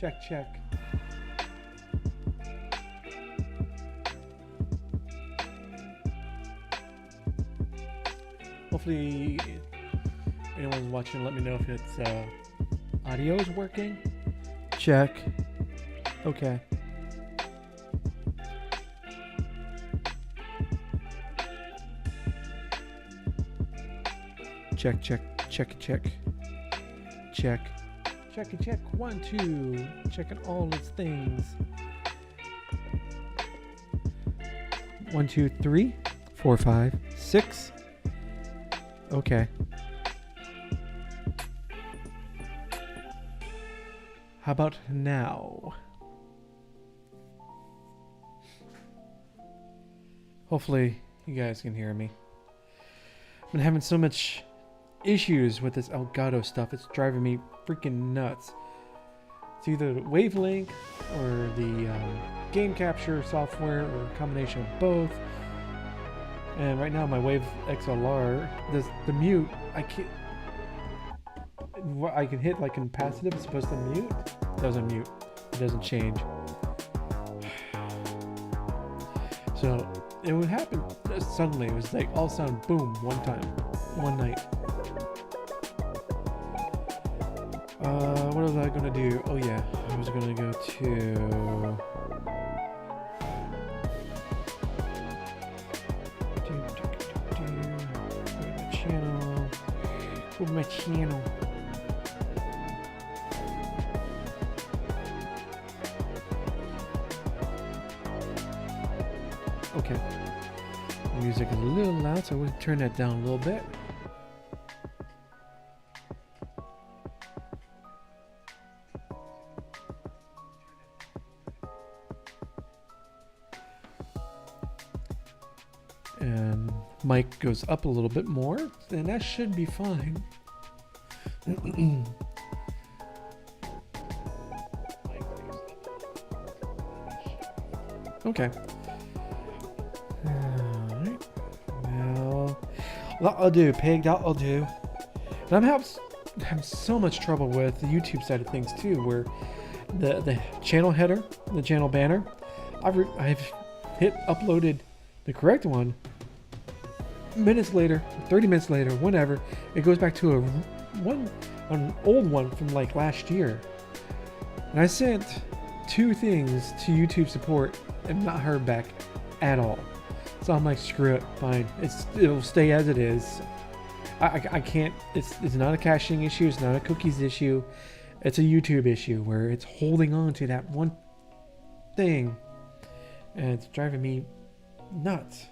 Check, check. Hopefully, anyone's watching, let me know if it's audio is working. Check. Okay. Check, check, check, check. Check. Check and check. 1, 2. Checking all its things. 1, 2, 3, 4, 5, 6. Okay. How about now? Hopefully you guys can hear me. I've been having so much issues with this Elgato stuff. It's driving me freaking nuts. It's either the wavelength or the game capture software or a combination of both. And right now my Wave XLR, the mute, I can hit like in passive, it's supposed to mute. It doesn't mute. It doesn't change. So it would happen suddenly. It was like all of a sudden, boom, one time, one night. What was I gonna do? Oh yeah, I was gonna go to my channel. Okay. The music is a little loud, so we'll turn that down a little bit. And mic goes up a little bit more, and that should be fine. Okay. Alright. Well, that'll do, Pig. That'll do. And I'm having so much trouble with the YouTube side of things too, where the channel header, the channel banner, I've hit uploaded the correct one. Minutes later, 30 minutes later, whenever, it goes back to an old one from like last year. And I sent 2 things to YouTube support and not heard back at all. So I'm like, screw it, fine. It'll stay as it is. I can't. It's not a caching issue. It's not a cookies issue. It's a YouTube issue where it's holding on to that one thing, and it's driving me nuts.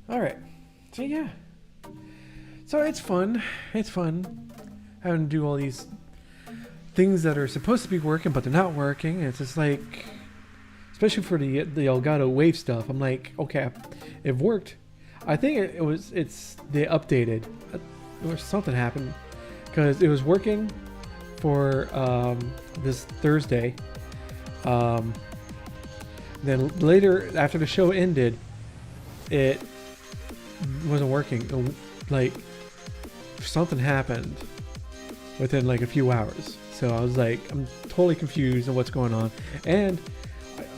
All right, so yeah, so it's fun. It's fun having to do all these things that are supposed to be working, but they're not working. It's just like, especially for the Elgato Wave stuff. I'm like, okay, it worked. I think they updated, or something happened, because it was working for this Thursday. Then later, after the show ended, it wasn't working. Like, something happened within like a few hours. So I was like, I'm totally confused on what's going on. And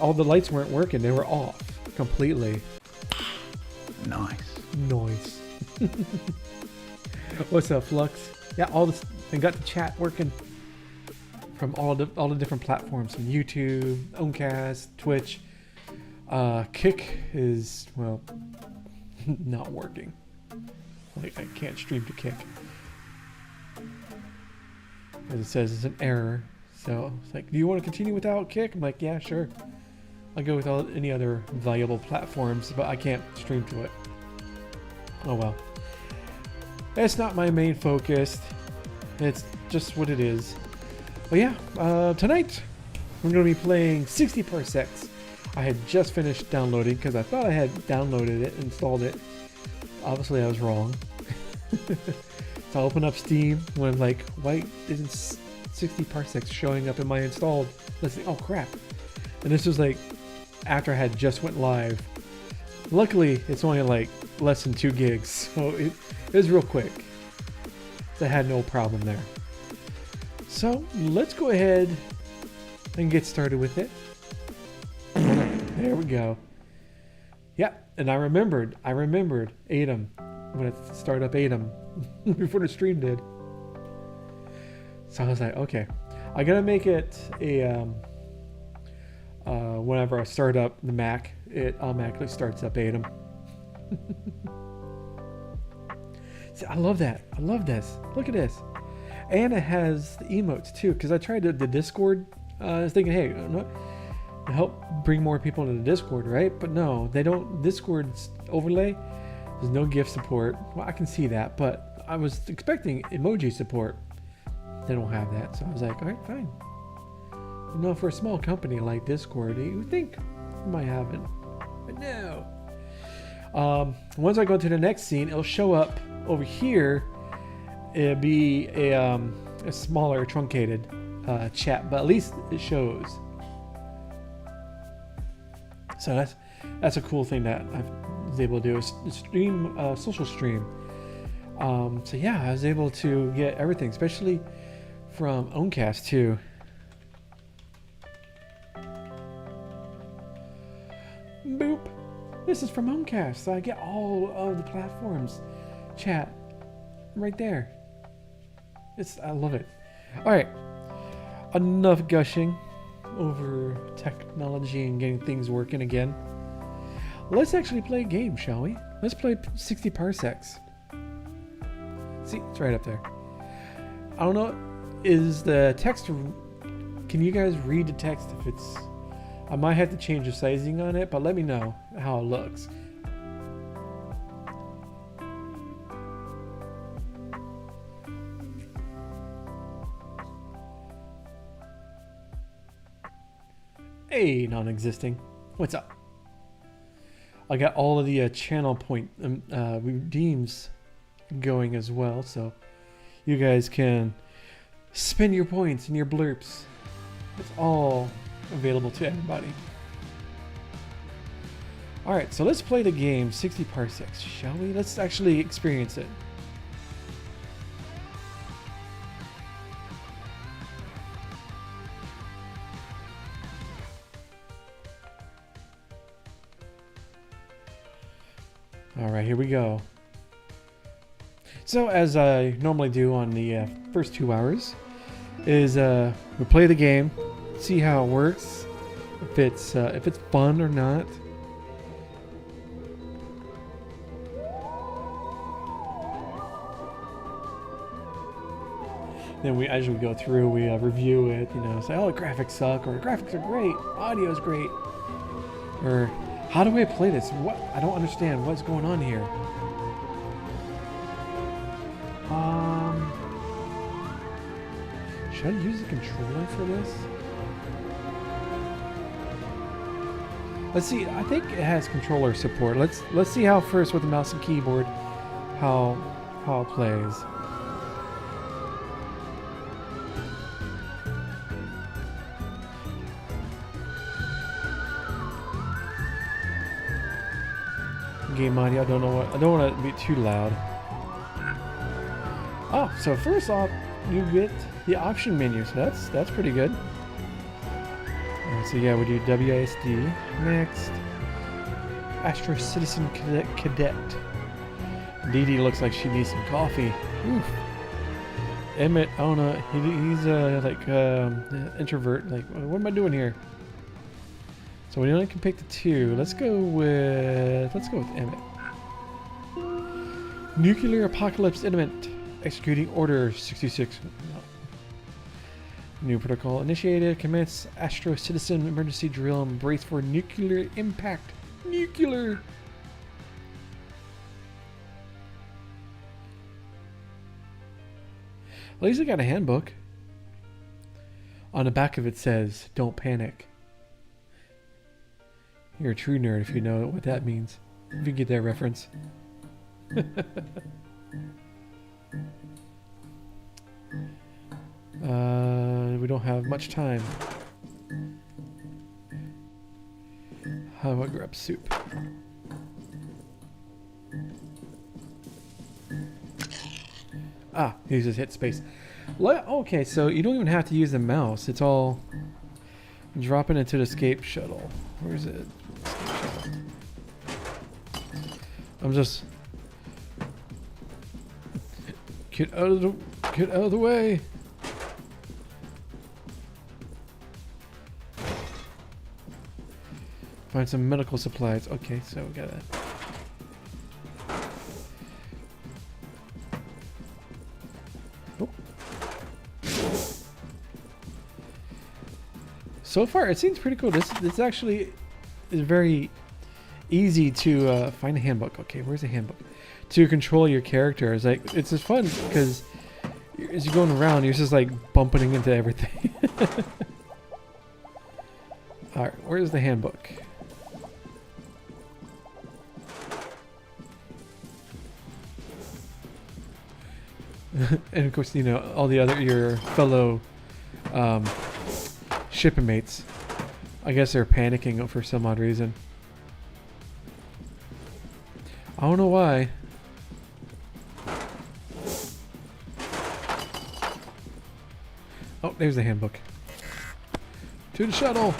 all the lights weren't working. They were off completely. Nice. Noise. What's up, Flux? Yeah, all this, and got the chat working from all the different platforms, from YouTube, Omcast, Twitch. Kick is, well, not working. Like, I can't stream to Kick. As it says it's an error. So it's like, do you want to continue without Kick? I'm like, yeah, sure. I'll go with any other valuable platforms, but I can't stream to it. Oh well. It's not my main focus. It's just what it is. But yeah, tonight we're going to be playing 60 Parsecs. I had just finished downloading because I thought I had downloaded it, installed it. Obviously I was wrong. So I open up Steam when I'm like, why isn't 60 Parsecs showing up in my installed? Let's see, oh crap. And this was like after I had just went live. Luckily it's only like less than 2 gigs, so it was real quick. So I had no problem there. So let's go ahead and get started with it. There we go. Yeah, and I remembered Atom when it started up Atom before the stream did. So I was like, okay, I gotta make it a whenever I start up the Mac, it automatically starts up Atom. See, I love that. I love this. Look at this. And it has the emotes too, because I tried the Discord. I was thinking, hey, to help bring more people into the Discord, right? But no, they don't. Discord's overlay, there's no GIF support. Well, I can see that, but I was expecting emoji support. They don't have that, so I was like, all right, fine. You know, for a small company like Discord, you would think you might have it, but no. Once I go to the next scene, it'll show up over here. It'll be a smaller, truncated chat, but at least it shows. So that's a cool thing that I was able to do. Is stream, social stream. So yeah, I was able to get everything, especially from Owncast too. Boop. This is from Owncast, so I get all of the platforms chat right there. I love it. All right, enough gushing over technology and getting things working again. Let's actually play a game, shall we? Let's play 60 Parsecs. See, it's right up there. I don't know, is the text, can you guys read the text if it's, I might have to change the sizing on it, but let me know how it looks. Hey, non-existing. What's up? I got all of the channel point redeems going as well, so you guys can spend your points and your blurps. It's all available to everybody. Alright, so let's play the game 60 Parsecs, shall we? Let's actually experience it. Alright, here we go. So, as I normally do on the first 2 hours, is we play the game, see how it works, if it's fun or not. Then as we go through, we review it, you know, say, oh, the graphics suck, or the graphics are great, audio is great, or how do I play this? What? I don't understand what's going on here. Should I use the controller for this? Let's see. I think it has controller support. Let's see how first with the mouse and keyboard how it plays. Game audio. I don't want to be too loud. Oh, so first off, you get the option menu, so that's pretty good. Alright, so yeah, we do WASD. Next, Astro Citizen Cadet. Dee Dee looks like she needs some coffee. Oof. Emmett, I don't know, he's like introvert. Like, what am I doing here? So we only can pick the 2. Let's go with Emmett. Nuclear Apocalypse Imminent. Executing Order 66. No. New protocol initiated. Commence Astro Citizen emergency drill and brace for nuclear impact. Nuclear. At least I got a handbook. On the back of it says, "Don't panic." You're a true nerd if you know what that means. If you get that reference. We don't have much time. How about grab soup? Ah, you just hit space. Okay, so you don't even have to use the mouse. It's all dropping into the escape shuttle. Where is it? Escape shuttle. I'm just get out of the way. Find some medical supplies. Okay, so we gotta. Oh. So far, it seems pretty cool. This actually is very easy to find a handbook. Okay, where's the handbook? To control your character. It's just fun because as you're going around, you're just like bumping into everything. All right, where's the handbook? And of course, you know, all the other your fellow shipping mates. I guess they're panicking for some odd reason. I don't know why. Oh, there's the handbook. To the shuttle.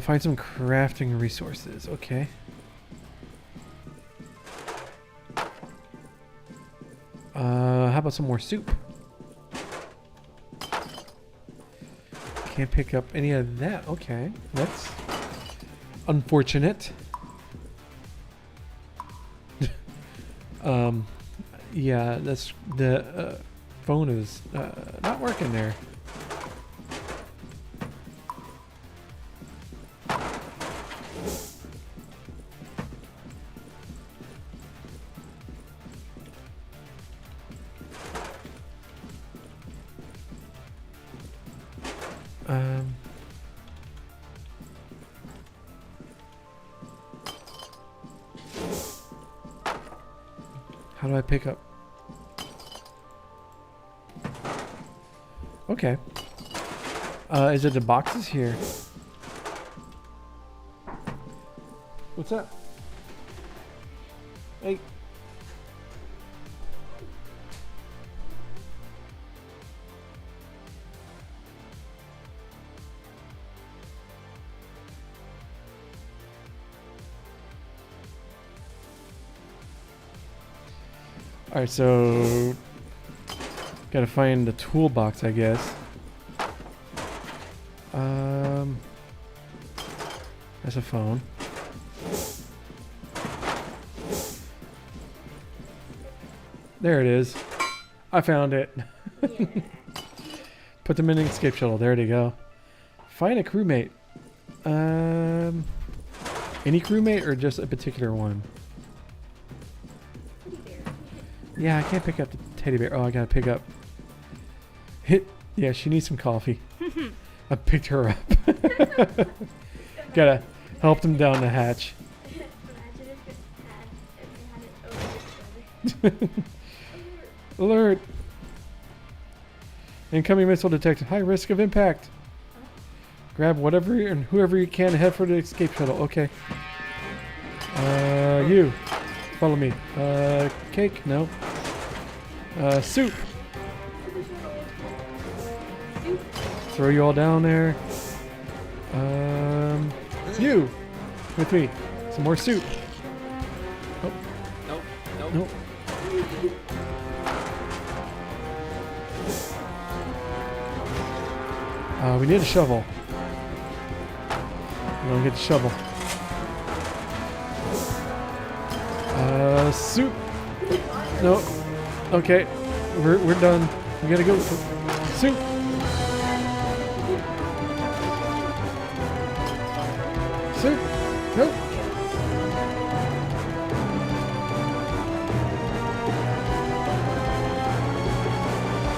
Find some crafting resources. Okay. How about some more soup? Can't pick up any of that. Okay, that's unfortunate. Yeah, that's the phone is not working there. How do I pick up? Okay. Is it the boxes here? What's up? Hey. Alright, so gotta find the toolbox, I guess. That's a phone. There it is. I found it. Yeah. Put them in the escape shuttle. There they go. Find a crewmate. Any crewmate or just a particular one? Yeah, I can't pick up the teddy bear. Oh, I gotta pick up. Yeah, she needs some coffee. I picked her up. Gotta help them down the hatch. Imagine if they had it over Alert! Incoming missile detected. High risk of impact. Grab whatever and whoever you can. Head for the escape shuttle. Okay. You. Follow me. Cake? No. Soup. Throw you all down there. You. With me. Some more soup. Oh. Nope. We need a shovel. We're gonna get the shovel. Soup. No. Okay. We're done. We gotta go. Soup. Soup. Nope.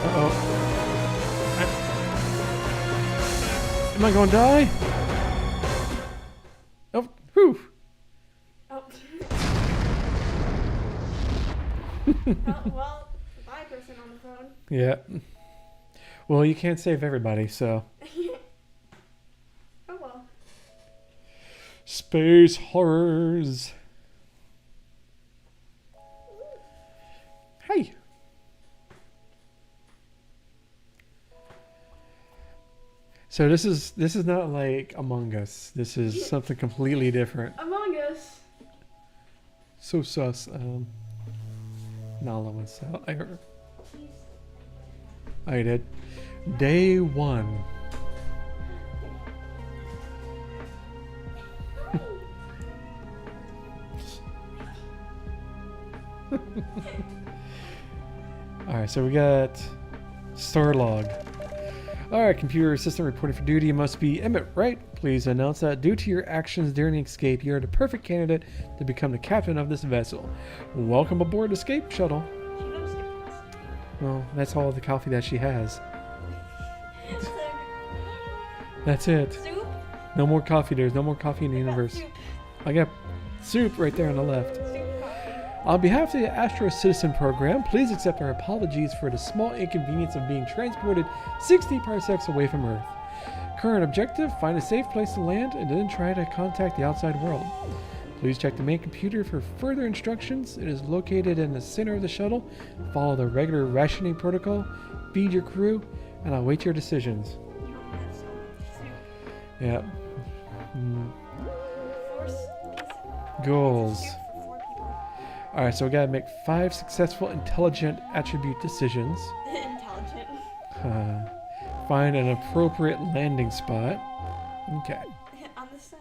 Uh-oh. Am I gonna die? Oh, whew. Oh. Well, my person on the phone. Yeah. Well, you can't save everybody, so. Oh well. Space horrors. Hi. So this is not like Among Us. This is something completely different. Among Us. So sus. Nala was out. I did. Day 1. Alright, so we got star log. Alright, computer system reporting for duty must be Emmett, right? Please announce that due to your actions during the escape, you are the perfect candidate to become the captain of this vessel. Welcome aboard the escape shuttle. She knows it. Well, that's all the coffee that she has. That's it. Soup? No more coffee. There's no more coffee in the universe. Soup. I got soup right there on the left. Soup coffee. On behalf of the Astro Citizen Program, please accept our apologies for the small inconvenience of being transported 60 parsecs away from Earth. Current objective, find a safe place to land and then try to contact the outside world. Please check the main computer for further instructions. It is located in the center of the shuttle. Follow the regular rationing protocol, feed your crew, and await your decisions. You don't have so much soup. Yeah. Mm. Force Goals. soup for 4 people. Alright, so we gotta make 5 successful intelligent attribute decisions. Intelligent. Find an appropriate landing spot. Okay. On the sun.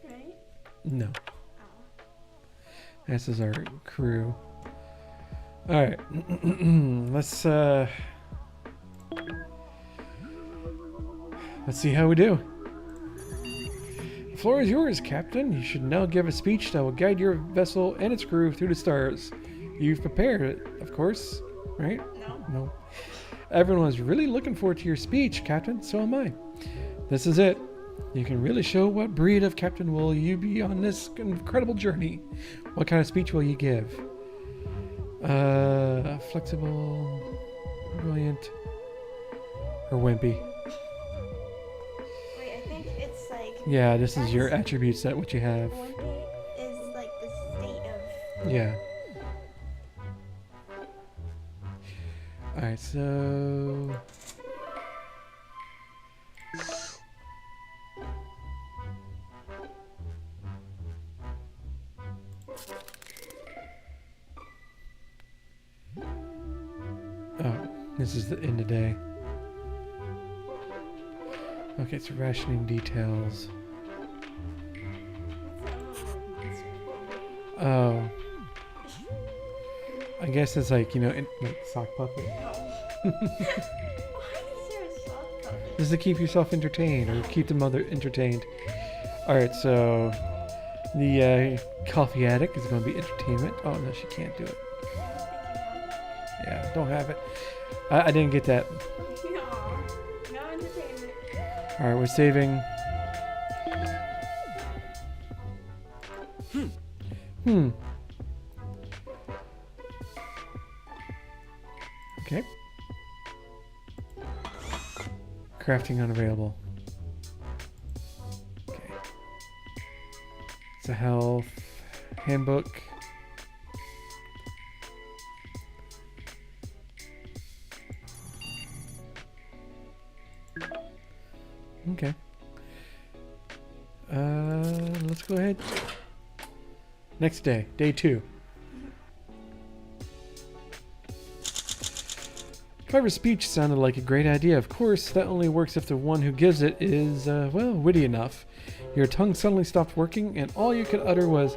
Right? No. Oh. This is our crew. Alright. Let's see how we do. The floor is yours, Captain. You should now give a speech that will guide your vessel and its crew through the stars. You've prepared it, of course, right? No. No. Everyone was really looking forward to your speech, Captain. So am I. This is it. You can really show what breed of captain will you be on this incredible journey. What kind of speech will you give? Flexible, brilliant, or wimpy? Wait, I think it's like Yeah, this is your That's- attributes that what you have. wimpy is like the state of. Yeah. Alright, so... Oh, this is the end of day. Okay, so rationing details. Oh. I guess it's like, like sock puppet. Why is there a soft puppet? This is to keep yourself entertained or keep the mother entertained. Alright, so the coffee addict is going to be entertainment. Oh, no, she can't do it. Yeah, don't have it. I didn't get that. No entertainment. Alright, we're saving. Okay. Crafting unavailable. Okay. It's a health handbook. Okay. Let's go ahead. Next day, day 2. Clever speech sounded like a great idea. Of course, that only works if the one who gives it is, well, witty enough. Your tongue suddenly stopped working, and all you could utter was,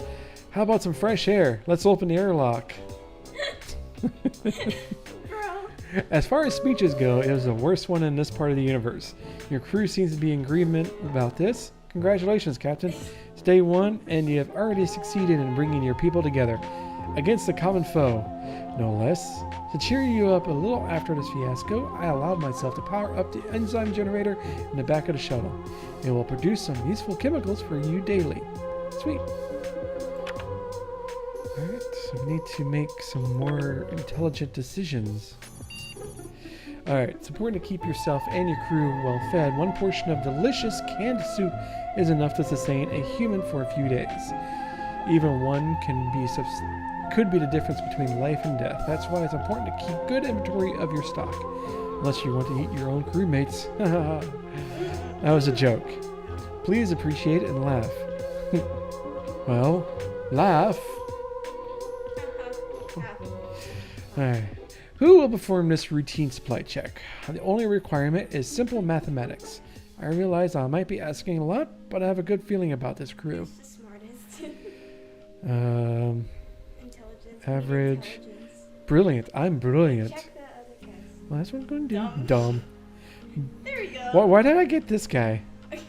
"How about some fresh air? Let's open the airlock." Bro. As far as speeches go, it was the worst one in this part of the universe. Your crew seems to be in agreement about this. Congratulations, Captain. It's day 1, and you have already succeeded in bringing your people together against a common foe, no less. To cheer you up a little after this fiasco, I allowed myself to power up the enzyme generator in the back of the shuttle. It will produce some useful chemicals for you daily. Sweet. Alright, so we need to make some more intelligent decisions. Alright, it's important to keep yourself and your crew well fed. One portion of delicious canned soup is enough to sustain a human for a few days. Even one can be could be the difference between life and death. That's why it's important to keep good inventory of your stock. Unless you want to eat your own crewmates. That was a joke. Please appreciate it and laugh. Well, laugh. Alright. Who will perform this routine supply check? The only requirement is simple mathematics. I realize I might be asking a lot, but I have a good feeling about this crew. Who's the smartest? Intelligence. Average. Intelligence. Brilliant. I'm brilliant. Check the other guys. Well, that's what I'm going to do. Dumb. Dumb. There we go. Why did I get this guy? Wait.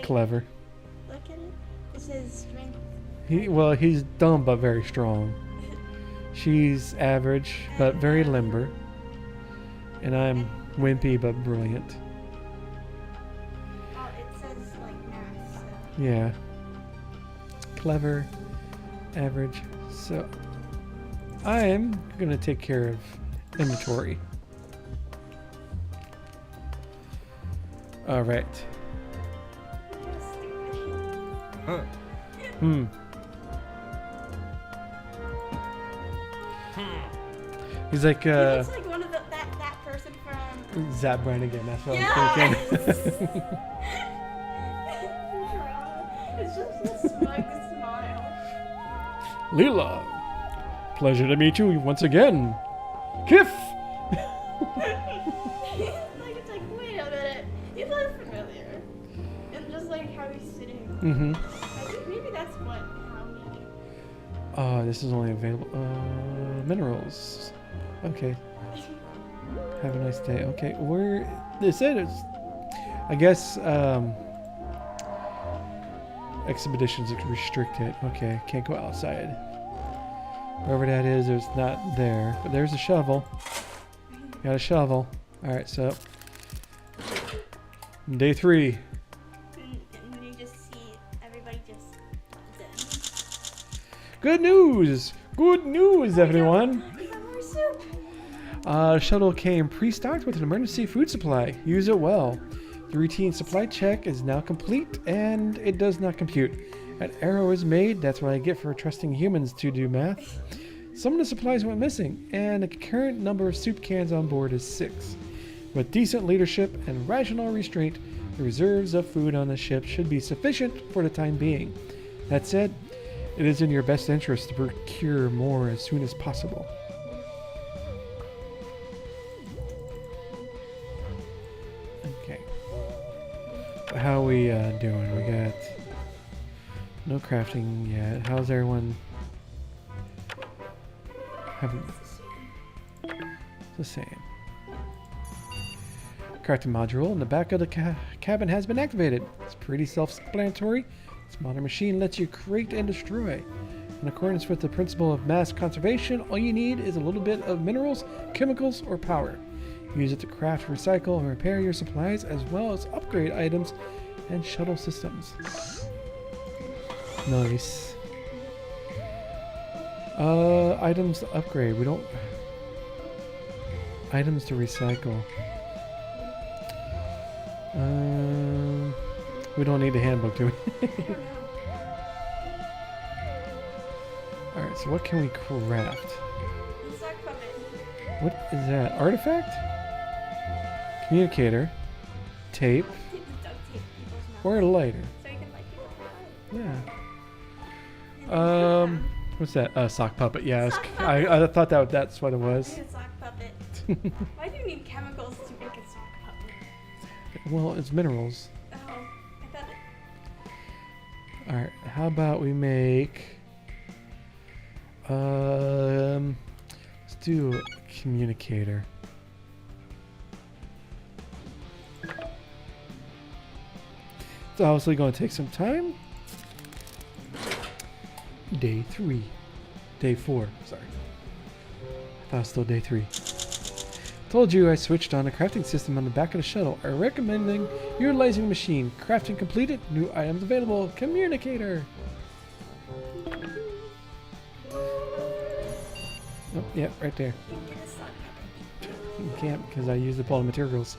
Clever. Look at it. This is strength. He's dumb but very strong. She's average but very limber. And I'm wimpy but brilliant. Oh, it says like math. So. Yeah. Clever, average. So I'm gonna take care of inventory. All right. Stupid. He's like He looks like one of that person from. Zap Brannigan. That's what I'm Yes! thinking. It's just a smug smile. Leela, pleasure to meet you once again. Kiff. It's like, wait a minute. He looks familiar. And just like how he's sitting. Mm-hmm. I think maybe that's how he. Oh, this is only available. Minerals. Okay. Have a nice day. Okay, where they said it's. I guess expeditions are restricted. Okay, can't go outside. Wherever that is, it's not there. But there's a shovel. Got a shovel. All right, so day 3. And you just see everybody just dead. Good news! Good news, everyone! We have more soup. Shuttle came pre-stocked with an emergency food supply. Use it well. The routine supply check is now complete, and it does not compute. An error was made. That's what I get for trusting humans to do math. Some of the supplies went missing, and the current number of soup cans on board is 6. With decent leadership and rational restraint, the reserves of food on the ship should be sufficient for the time being. That said, it is in your best interest to procure more as soon as possible. Okay. How we doing? We got no crafting yet. How's everyone? Haven't the same. Crafting module in the back of the cabin has been activated. It's pretty self-explanatory. This modern machine lets you create and destroy. In accordance with the principle of mass conservation, all you need is a little bit of minerals, chemicals, or power. Use it to craft, recycle, and repair your supplies, as well as upgrade items and shuttle systems. Nice. Items to upgrade. We don't... Items to recycle. We don't need a handbook, do we? Alright, so what can we craft? Insect puppet. What is that? Artifact? Communicator. Tape. Duct tape people's mouths. Or a lighter. So you can light people's mouths. Yeah. What's that? Sock puppet. Yeah, I thought that's what it was. Make a sock puppet. Why do you need chemicals to make a sock puppet? Well, it's minerals. Oh, I thought it. Alright, how about we make... let's do a communicator. It's obviously going to take some time. Day 3. Day 4, sorry. I thought it was still day 3. Told you I switched on a crafting system on the back of the shuttle. I recommending utilizing the machine. Crafting completed. New items available. Communicator. Oh, yeah, right there. You can get a sock puppet. You can't because I used up all the materials.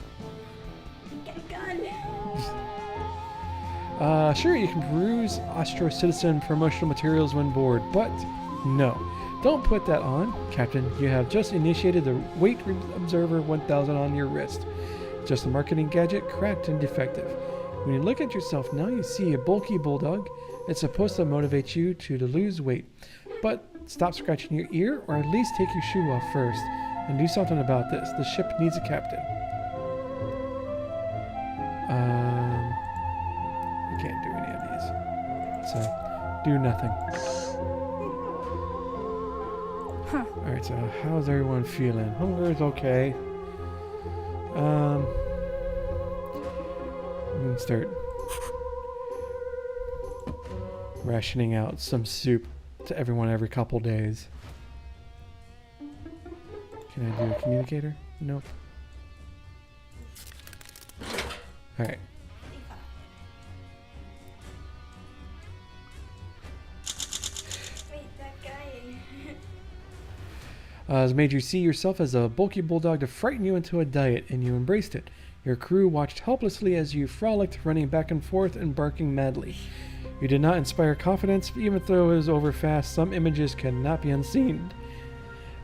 You can get a gun. Sure, you can peruse Astro Citizen promotional materials when bored, but no. Don't put that on, Captain. You have just initiated the Weight Observer 1000 on your wrist. Just a marketing gadget, cracked and defective. When you look at yourself now, you see a bulky bulldog. It's supposed to motivate you to lose weight. But stop scratching your ear, or at least take your shoe off first, and do something about this. The ship needs a captain. I can't do any of these. So, do nothing. Alright, so how's everyone feeling? Hunger is okay. I'm gonna start rationing out some soup to everyone every couple days. Can I do a communicator? Nope. Alright. Wait, that guy. Has made you see yourself as a bulky bulldog to frighten you into a diet, and you embraced it. Your crew watched helplessly as you frolicked, running back and forth and barking madly. You did not inspire confidence, even though it was over fast. Some images cannot be unseen.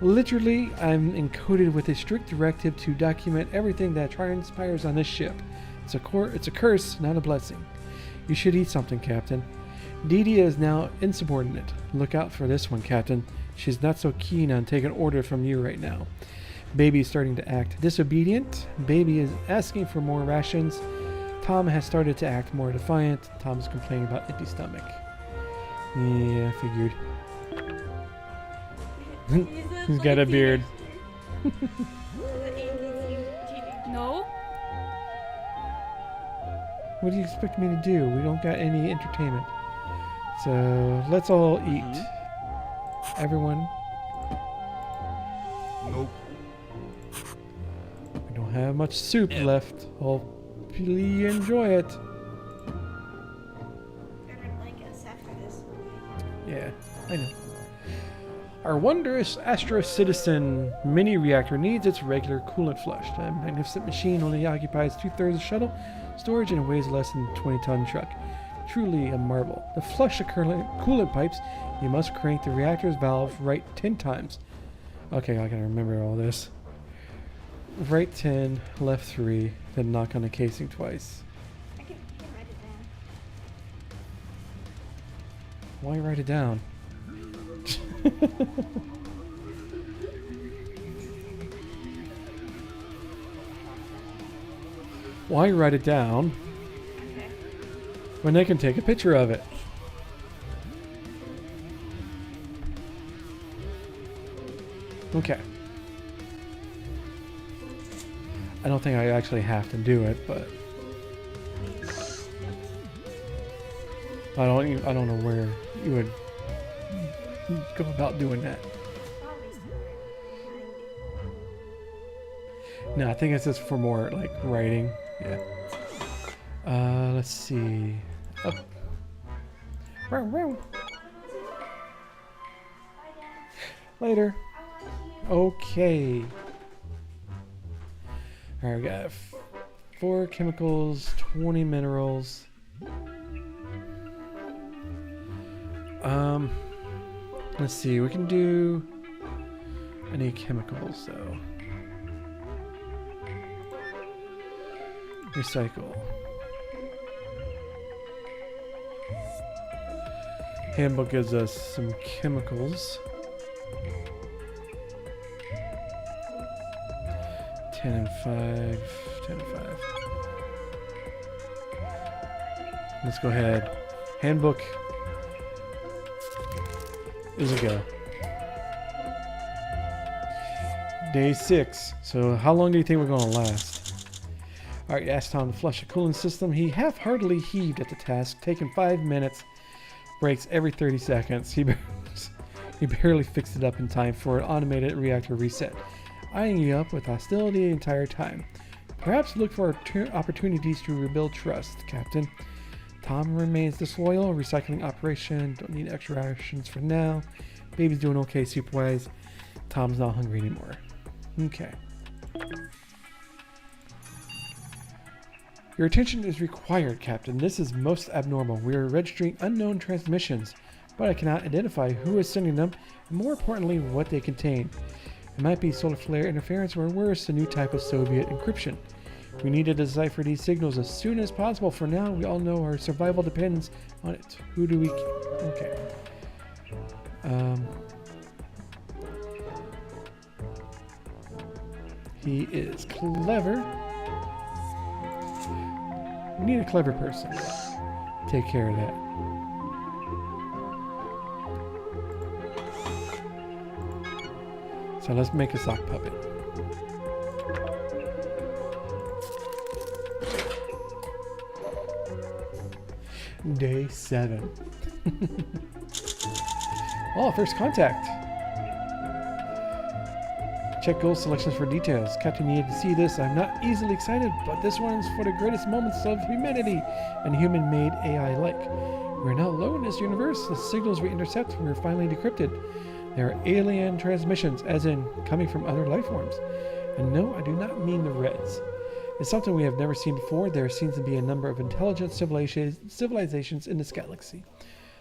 Literally, I'm encoded with a strict directive to document everything that transpires on this ship. It's a curse, not a blessing. You should eat something, Captain. Dee Dee is now insubordinate. Look out for this one, Captain. She's not so keen on taking order from you right now. Baby is starting to act disobedient. Baby is asking for more rations. Tom has started to act more defiant. Tom's complaining about empty stomach. Yeah, I figured. He's got a beard. No? What do you expect me to do? We don't got any entertainment. So let's all eat. Everyone. Nope. We don't have much soup left. Hopefully you enjoy it. Better like us after this. Yeah, I know. Our wondrous Astro Citizen mini reactor needs its regular coolant flush. The magnificent machine only occupies 2/3 of shuttle storage and weighs less than a 20-ton truck. Truly a marvel. To flush the coolant pipes, you must crank the reactor's valve right 10 times. Okay, I gotta remember all this. Right 10, left 3, then knock on the casing twice. I can write it down. Why write it down? Why write it down Okay. when they can take a picture of it? Okay. I don't think I actually have to do it, but I don't know where you would go about doing that. Probably somewhere. No, I think it's just for more like writing. Yeah. Let's see. Up. Wow, wow. Later. Okay. Alright, we got 4 chemicals, 20 minerals. Let's see, we can do any chemicals though. Recycle. Handbook gives us some chemicals. 10 and 5. 10 and 5. Let's go ahead. Handbook is a go. Day 6. So how long do you think we're going to last? Alright, you asked Tom to flush the cooling system. He half-heartedly heaved at the task, taking 5 minutes. Breaks every 30 seconds. He barely fixed it up in time for an automated reactor reset, eyeing you up with hostility the entire time. Perhaps look for opportunities to rebuild trust, Captain. Tom remains disloyal. Recycling operation. Don't need extra rations for now. Baby's doing okay soup-wise. Tom's not hungry anymore. Okay. Your attention is required, Captain. This is most abnormal. We are registering unknown transmissions, but I cannot identify who is sending them, and more importantly, what they contain. It might be solar flare interference or worse, a new type of Soviet encryption. We need to decipher these signals as soon as possible. For now, we all know our survival depends on it. Who do we... Okay. He is clever. We need a clever person. Take care of that. So let's make a sock puppet. Day 7. Oh, first contact. Check goal selections for details. Captain needed to see this. I'm not easily excited, but this one's for the greatest moments of humanity and human-made AI-like. We're now alone in this universe. The signals we intercept were finally decrypted. They are alien transmissions, as in coming from other life forms. And no, I do not mean the Reds. It's something we have never seen before. There seems to be a number of intelligent civilizations in this galaxy.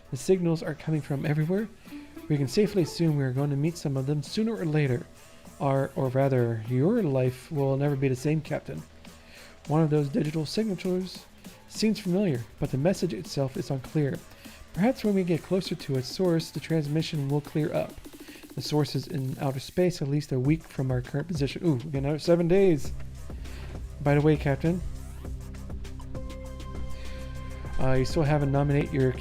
The signals are coming from everywhere. We can safely assume we are going to meet some of them sooner or later. Or rather, your life will never be the same, Captain. One of those digital signatures seems familiar, but the message itself is unclear. Perhaps when we get closer to its source, the transmission will clear up. The source is in outer space, at least a week from our current position. Ooh, we got another 7 days. By the way, Captain, you still haven't nominate your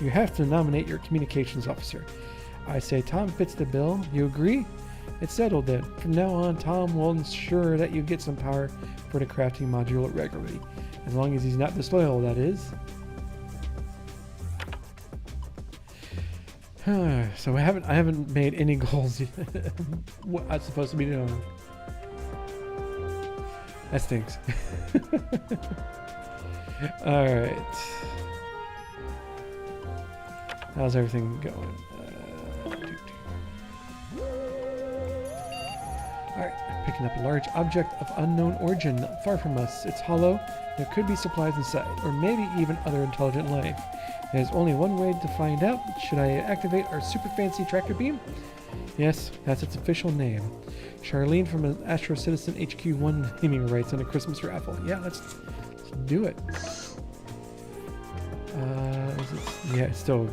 you have to nominate your communications officer. I say Tom fits the bill. You agree? It's settled then. From now on, Tom will ensure that you get some power for the crafting module regularly. As long as he's not disloyal, that is. So I haven't made any goals yet. What I'm supposed to be doing. That stinks. Alright. How's everything going? Alright, picking up a large object of unknown origin not far from us. It's hollow. There could be supplies inside, or maybe even other intelligent life. There's only one way to find out. Should I activate our super fancy tractor beam? Yes, that's its official name. Charlene from an Astro Citizen HQ1 naming rights on a Christmas raffle. Yeah, let's do it. Yeah, it's still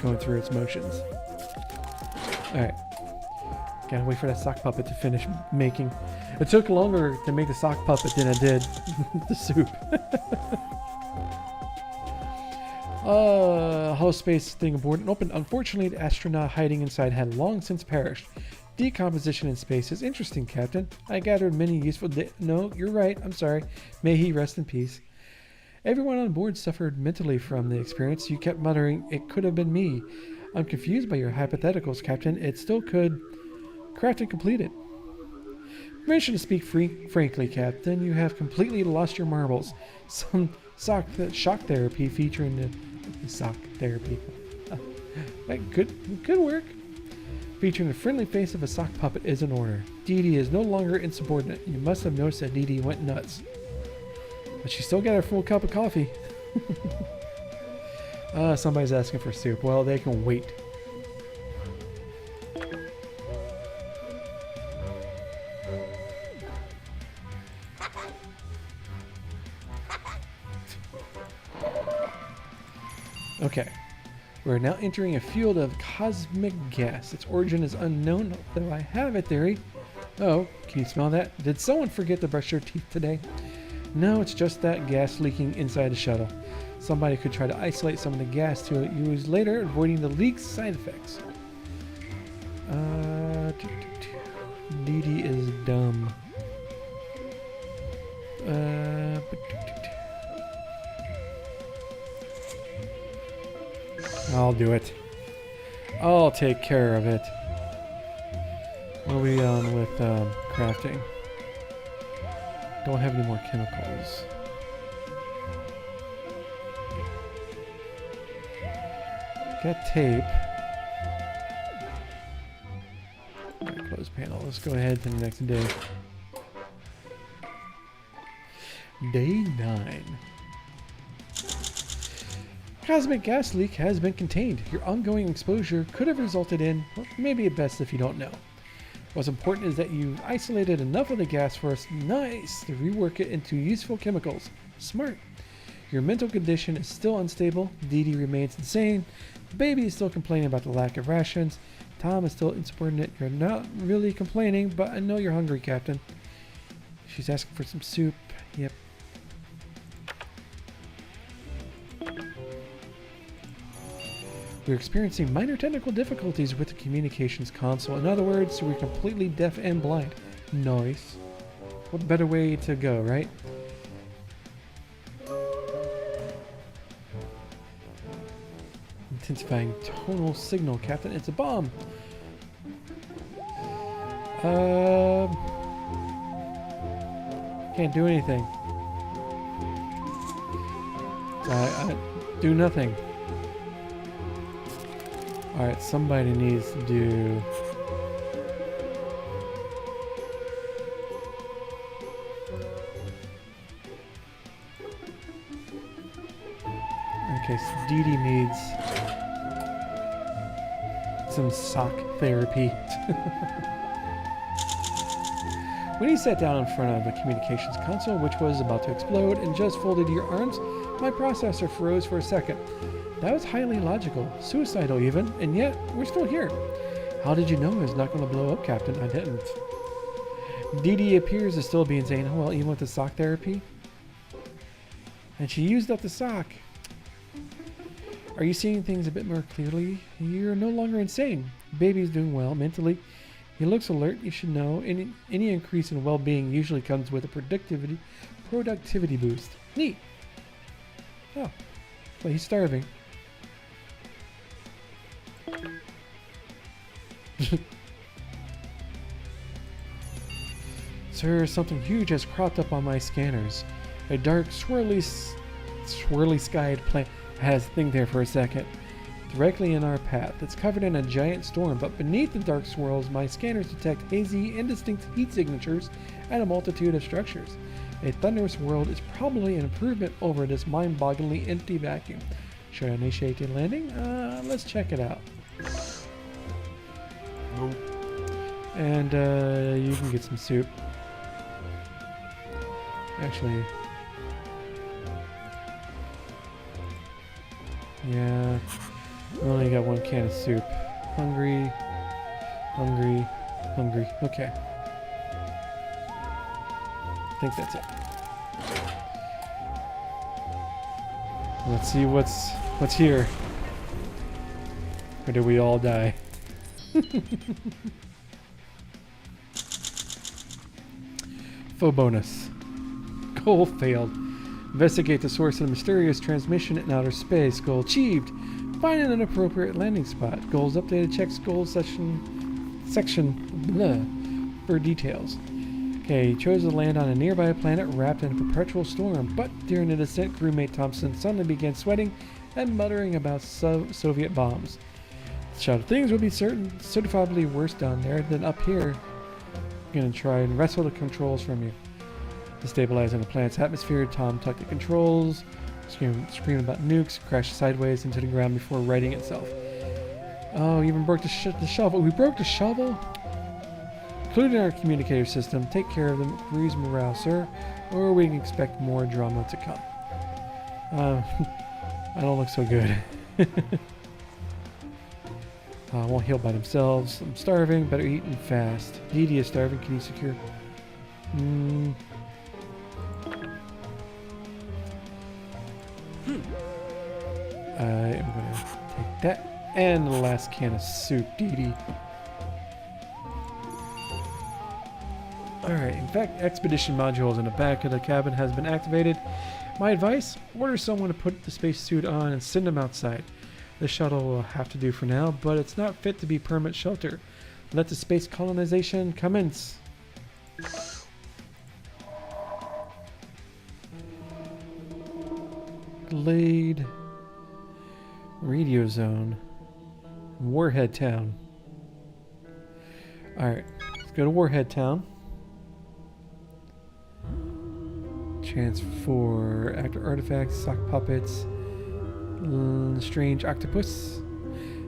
going through its motions. Alright. Gotta wait for that sock puppet to finish making. It took longer to make the sock puppet than it did the soup. Hollow space thing aboard and open. Unfortunately, the astronaut hiding inside had long since perished. Decomposition in space is interesting, Captain. I gathered many useful No, you're right. I'm sorry. May he rest in peace. Everyone on board suffered mentally from the experience. You kept muttering, it could have been me. I'm confused by your hypotheticals, Captain. It still could. Crafting completed. Permission to speak frankly, Captain. You have completely lost your marbles. Some shock therapy featuring the sock therapy. Good work. Featuring the friendly face of a sock puppet is in order. Dee Dee is no longer insubordinate. You must have noticed that Dee Dee went nuts. But she still got her full cup of coffee. Somebody's asking for soup. Well, they can wait. Okay. We're now entering a field of cosmic gas. Its origin is unknown, though I have a theory. Oh, can you smell that? Did someone forget to brush their teeth today? No, it's just that gas leaking inside the shuttle. Somebody could try to isolate some of the gas to use later, avoiding the leak's side effects. Dee Dee is dumb. I'll do it. I'll take care of it. What are we on with crafting? Don't have any more chemicals. Got tape. Right, close panel. Let's go ahead to the next day. Day 9. Cosmic gas leak has been contained. Your ongoing exposure could have resulted in, well, maybe at best if you don't know. What's important is that you've isolated enough of the gas for us nice to rework it into useful chemicals. Smart. Your mental condition is still unstable. Dee Dee remains insane. The baby is still complaining about the lack of rations. Tom is still insubordinate. You're not really complaining, but I know you're hungry, Captain. She's asking for some soup. Yep. We're experiencing minor technical difficulties with the communications console. In other words, we're completely deaf and blind. Nice. What better way to go, right? Intensifying tonal signal, Captain. It's a bomb. Can't do anything. I do nothing. Alright, somebody needs to do... Okay, so Dee Dee needs some sock therapy. When he sat down in front of the communications console, which was about to explode, and just folded your arms, my processor froze for a second. That was highly illogical, suicidal even, and yet we're still here. How did you know it was not going to blow up, Captain? I didn't. Dee Dee appears to still be insane. Oh, well, even with the sock therapy? And she used up the sock. Are you seeing things a bit more clearly? You're no longer insane. Baby's doing well mentally. He looks alert. You should know any increase in well-being usually comes with a productivity boost. Neat. Oh, well, he's starving. Sir, something huge has cropped up on my scanners. A dark, swirly skied planet has thing there for a second. Directly in our path. It's covered in a giant storm, but beneath the dark swirls, my scanners detect hazy, indistinct heat signatures and a multitude of structures. A thunderous world is probably an improvement over this mind-bogglingly empty vacuum. Should I initiate the landing? Let's check it out. Nope. And you can get some soup. Actually, yeah, we only got one can of soup. Hungry, hungry, hungry. Okay, I think that's it. Let's see what's here. Or do we all die? Faux bonus. Goal failed. Investigate the source of the mysterious transmission in outer space. Goal achieved. Find an appropriate landing spot. Goals updated. Checks goals section blah, for details. Okay, he chose to land on a nearby planet wrapped in a perpetual storm, but during the descent, crewmate Thompson suddenly began sweating and muttering about Soviet bombs. Shouted, things would be certifiably worse down there than up here. I'm gonna try and wrestle the controls from you. Destabilizing the planet's atmosphere, Tom tugged at controls, screaming about nukes, crashed sideways into the ground before righting itself. Oh, even broke the shovel. We broke the shovel? Including our communicator system. Take care of the crew's morale, sir, or we can expect more drama to come. I don't look so good. Won't heal by themselves. I'm starving. Better eat and fast. Dee Dee is starving. Can you secure? I am going to take that and the last can of soup, Dee Dee. Alright, in fact, expedition modules in the back of the cabin has been activated. My advice, order someone to put the spacesuit on and send them outside. The shuttle will have to do for now, but it's not fit to be permanent shelter. Let the space colonization commence. Glade Radio Zone, Warhead Town. Alright, let's go to Warhead Town. Transfer actor artifacts, sock puppets, strange octopus.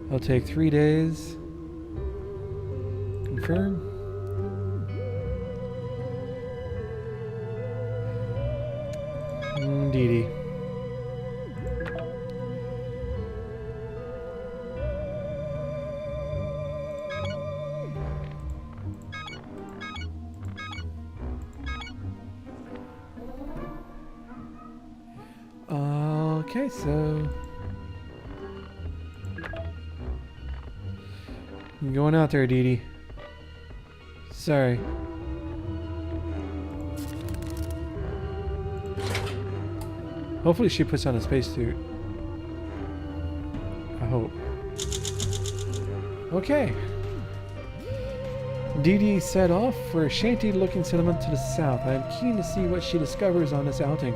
It'll take 3 days. Confirm. Dee Dee. Okay, so I'm going out there, Dee Dee. Sorry. Hopefully she puts on a spacesuit. I hope. Okay. Dee Dee set off for a shanty-looking settlement to the south. I am keen to see what she discovers on this outing.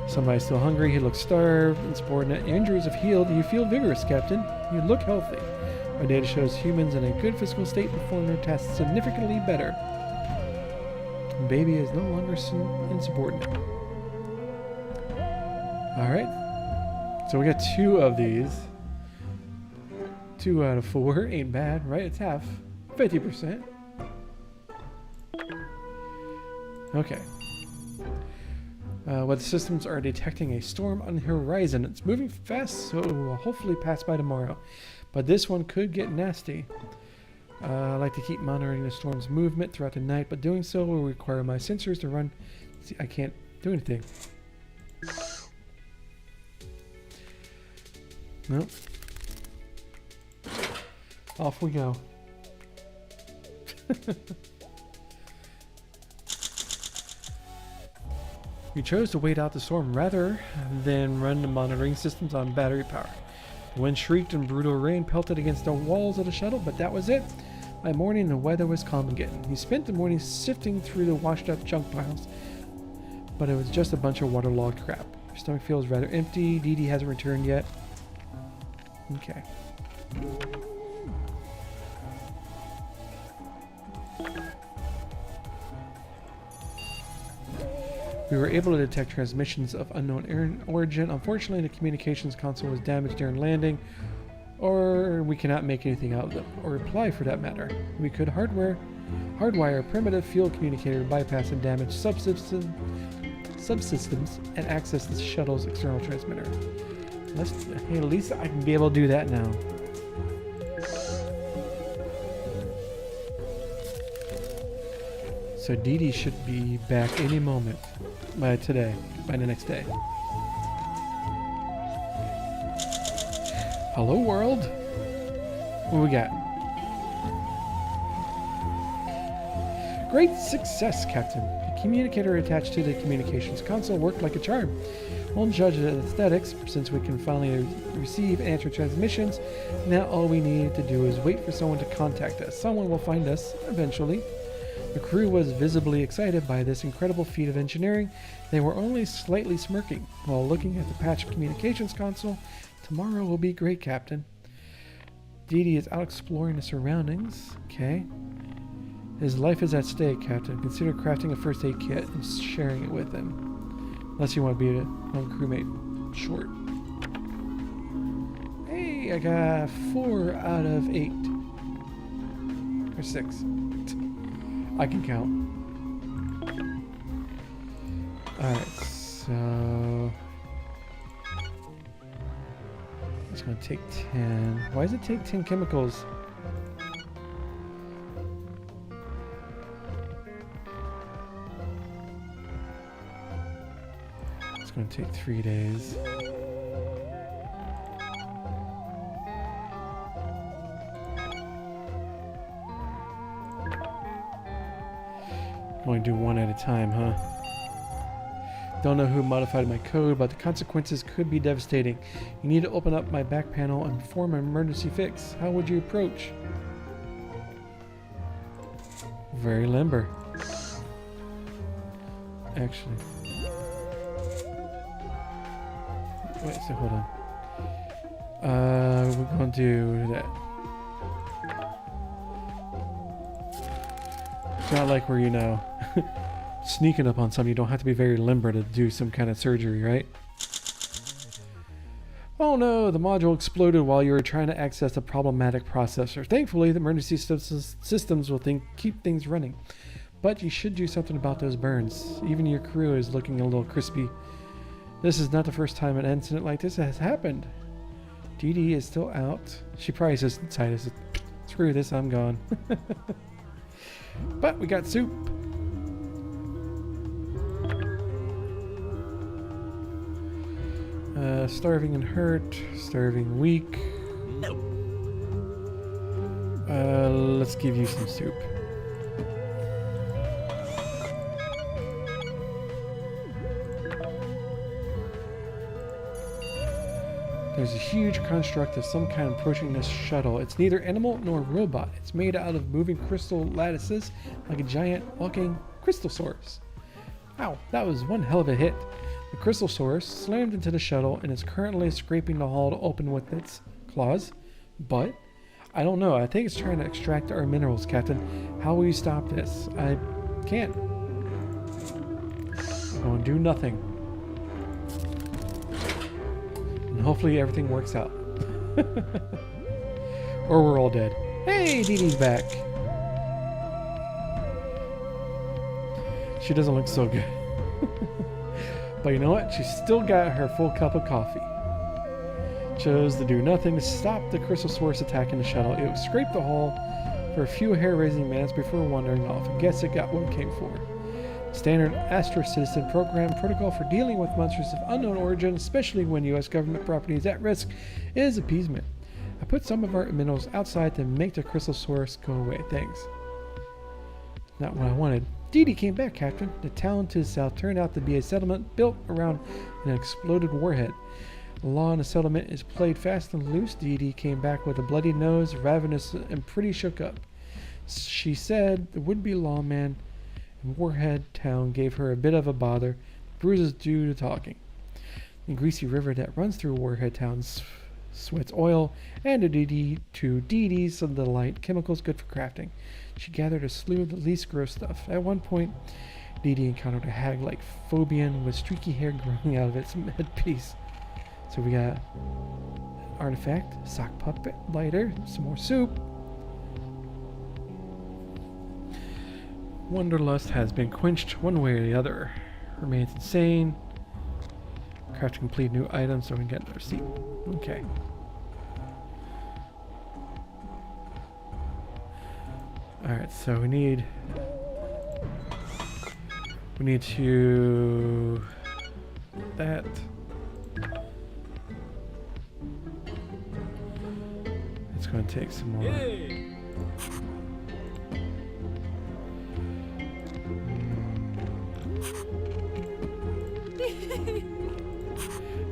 Somebody's still hungry. He looks starved. Insubordinate. Your injuries have healed. You feel vigorous, Captain. You look healthy. Our data shows humans in a good physical state perform their tasks significantly better. Baby is no longer insubordinate. Alright. So we got 2 of these. 2 out of 4. Ain't bad, right? It's half. 50%. Okay. Weather systems are detecting a storm on the horizon. It's moving fast, so it will hopefully pass by tomorrow. But this one could get nasty. I like to keep monitoring the storm's movement throughout the night, but doing so will require my sensors to run. See, I can't do anything. Nope. Off we go. We chose to wait out the storm rather than run the monitoring systems on battery power. The wind shrieked and brutal rain pelted against the walls of the shuttle, but that was it. By morning, the weather was calm again. We spent the morning sifting through the washed-up junk piles, but it was just a bunch of waterlogged crap. Your stomach feels rather empty. Dee Dee hasn't returned yet. Okay. We were able to detect transmissions of unknown origin. Unfortunately, the communications console was damaged during landing, or we cannot make anything out of them, or reply for that matter. We could hardwire a primitive field communicator to bypass the damaged subsystems and access the shuttle's external transmitter. Hey, at least I can be able to do that now. So Dee Dee should be back any moment by the next day. Hello world. What we got? Great success, Captain. The communicator attached to the communications console worked like a charm. Won't judge the aesthetics, since we can finally receive and answer transmissions. Now all we need to do is wait for someone to contact us. Someone will find us, eventually. The crew was visibly excited by this incredible feat of engineering. They were only slightly smirking while looking at the patched communications console. Tomorrow will be great, Captain. Dee Dee is out exploring the surroundings. Okay. His life is at stake, Captain. Consider crafting a first aid kit and sharing it with him. Unless you want to be one crewmate short. Hey, I got 4 out of 8. Or 6. I can count. Alright, so it's going to take 10. Why does it take 10 chemicals? It's going to take 3 days. Only do one at a time, huh? Don't know who modified my code, but the consequences could be devastating. You need to open up my back panel and perform an emergency fix. How would you approach? Very limber. Actually. Wait, so hold on. We're going to do that. It's not like we're, sneaking up on something, you don't have to be very limber to do some kind of surgery, right? Oh no, the module exploded while you were trying to access a problematic processor. Thankfully, the emergency systems will keep things running. But you should do something about those burns. Even your crew is looking a little crispy. This is not the first time an incident like this has happened. Dee Dee is still out. She probably says inside us, screw this, I'm gone. But we got soup. Starving and hurt. Starving weak. No. Let's give you some soup. There's a huge construct of some kind approaching this shuttle. It's neither animal nor robot. It's made out of moving crystal lattices like a giant walking crystal source. Wow, that was one hell of a hit. The crystal source slammed into the shuttle and is currently scraping the hull open with its claws. But, I don't know, I think it's trying to extract our minerals, Captain. How will you stop this? I can't. I'm going to do nothing. And hopefully everything works out. Or we're all dead. Hey, Dee Dee's back. She doesn't look so good. But you know what? She still got her full cup of coffee. Chose to do nothing to stop the crystal source attacking the shuttle. It scraped the hull for a few hair-raising minutes before wandering off. I guess it got what it came for. Standard Astro Citizen program protocol for dealing with monsters of unknown origin, especially when U.S. government property is at risk, is appeasement. I put some of our minerals outside to make the crystal source go away. Thanks. Not what I wanted. Dee Dee came back, Captain. The town to the south turned out to be a settlement built around an exploded warhead. The law in the settlement is played fast and loose. Dee Dee came back with a bloody nose, ravenous, and pretty shook up. She said the would-be lawman in Warhead town gave her a bit of a bother, bruises due to talking. The greasy river that runs through Warhead town sweats oil, and to Dee Dee's some delight, chemicals good for crafting. She gathered a slew of the least gross stuff. At one point, Dee Dee encountered a hag-like phobian with streaky hair growing out of its headpiece. So we got an artifact, sock puppet lighter, some more soup. Wanderlust has been quenched one way or the other. Remains insane. Craft to complete new items so we can get another seat. Okay. Alright, so we need to that. It's going to take some more.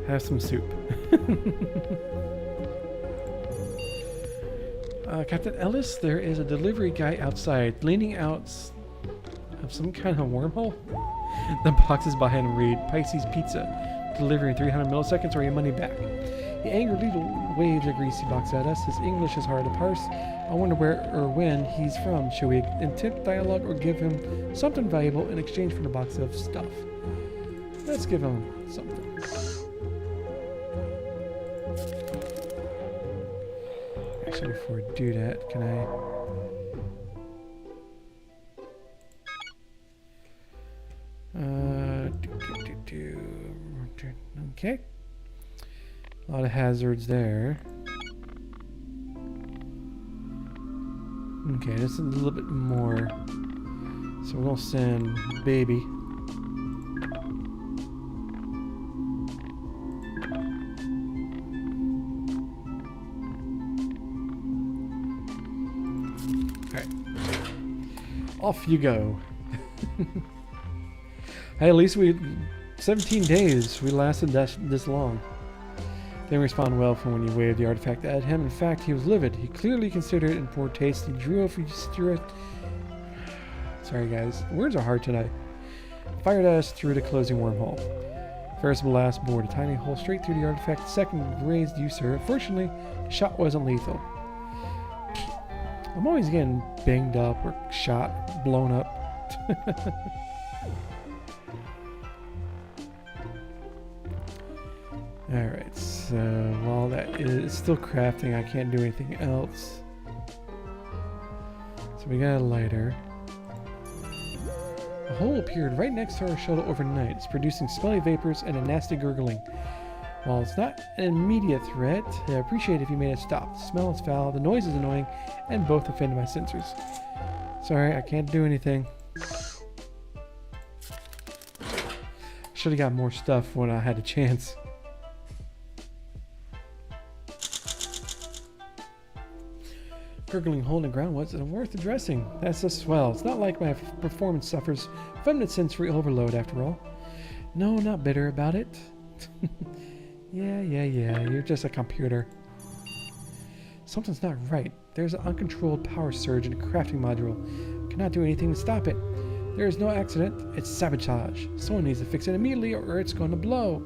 Have some soup. Captain Ellis, there is a delivery guy outside, leaning out of some kind of wormhole. The box is behind him. Read Pisces Pizza. Delivery in 300 milliseconds or your money back. He angrily waves a greasy box at us. His English is hard to parse. I wonder where or when he's from. Should we attempt dialogue or give him something valuable in exchange for the box of stuff? Let's give him something. Actually, before we do that, can I... Okay. A lot of hazards there. Okay, this is a little bit more. So we'll send baby. Alright. Off you go. Hey, at least 17 days we lasted this long. Didn't respond well from when you waved the artifact at him. In fact, he was livid. He clearly considered it in poor taste. He drew a fugitive. Sorry guys, words are hard tonight. Fired at us through the closing wormhole. First blast bored a tiny hole straight through the artifact. Second grazed you, sir. Fortunately, the shot wasn't lethal. I'm always getting banged up or shot, blown up. Alright, so while that is still crafting, I can't do anything else. So we got a lighter. A hole appeared right next to our shuttle overnight. It's producing smelly vapors and a nasty gurgling. While it's not an immediate threat, I appreciate if you made it stop. The smell is foul, the noise is annoying, and both offend my sensors. Sorry, I can't do anything. Should have got more stuff when I had a chance. Gurgling hole in the ground wasn't worth addressing. That's a swell. It's not like my performance suffers from sensory overload after all. No, not bitter about it. Yeah, you're just a computer. Something's not right. There's an uncontrolled power surge in the crafting module. Cannot do anything to stop it. There is no accident. It's sabotage. Someone needs to fix it immediately or it's going to blow.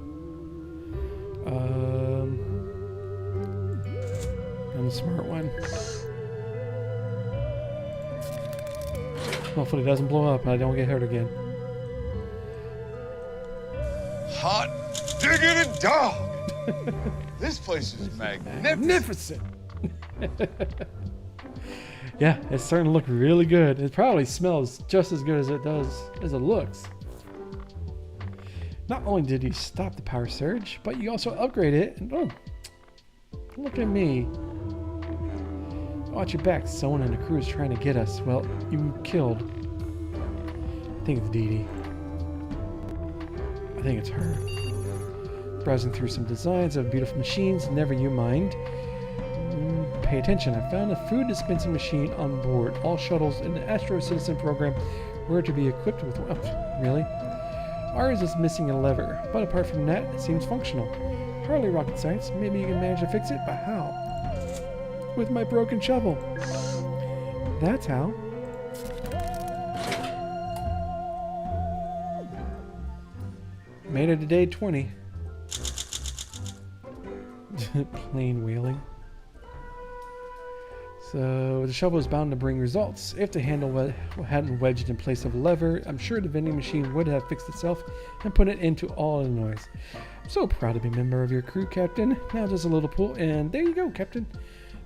I'm the smart one. Hopefully it doesn't blow up and I don't get hurt again. Hot diggity dog! This place is magnificent. Yeah, it's starting to look really good. It probably smells just as good as it does as it looks. Not only did you stop the power surge, but you also upgraded it. And oh, look at me. Watch your back. Someone in the crew is trying to get us. Well, you killed. I think it's Dee Dee. I think it's her. Browsing through some designs of beautiful machines. Never you mind. Pay attention. I found a food dispensing machine on board. All shuttles in the Astro Citizen program were to be equipped with one. Oh, really? Ours is missing a lever, but apart from that, it seems functional. Hardly rocket science. Maybe you can manage to fix it, but how? With my broken shovel. That's how. Made it to day 20. Plain wheeling. So the shovel is bound to bring results. If the handle hadn't wedged in place of a lever, I'm sure the vending machine would have fixed itself and put it into all the noise. I'm so proud to be a member of your crew, Captain. Now just a little pull, and there you go, Captain.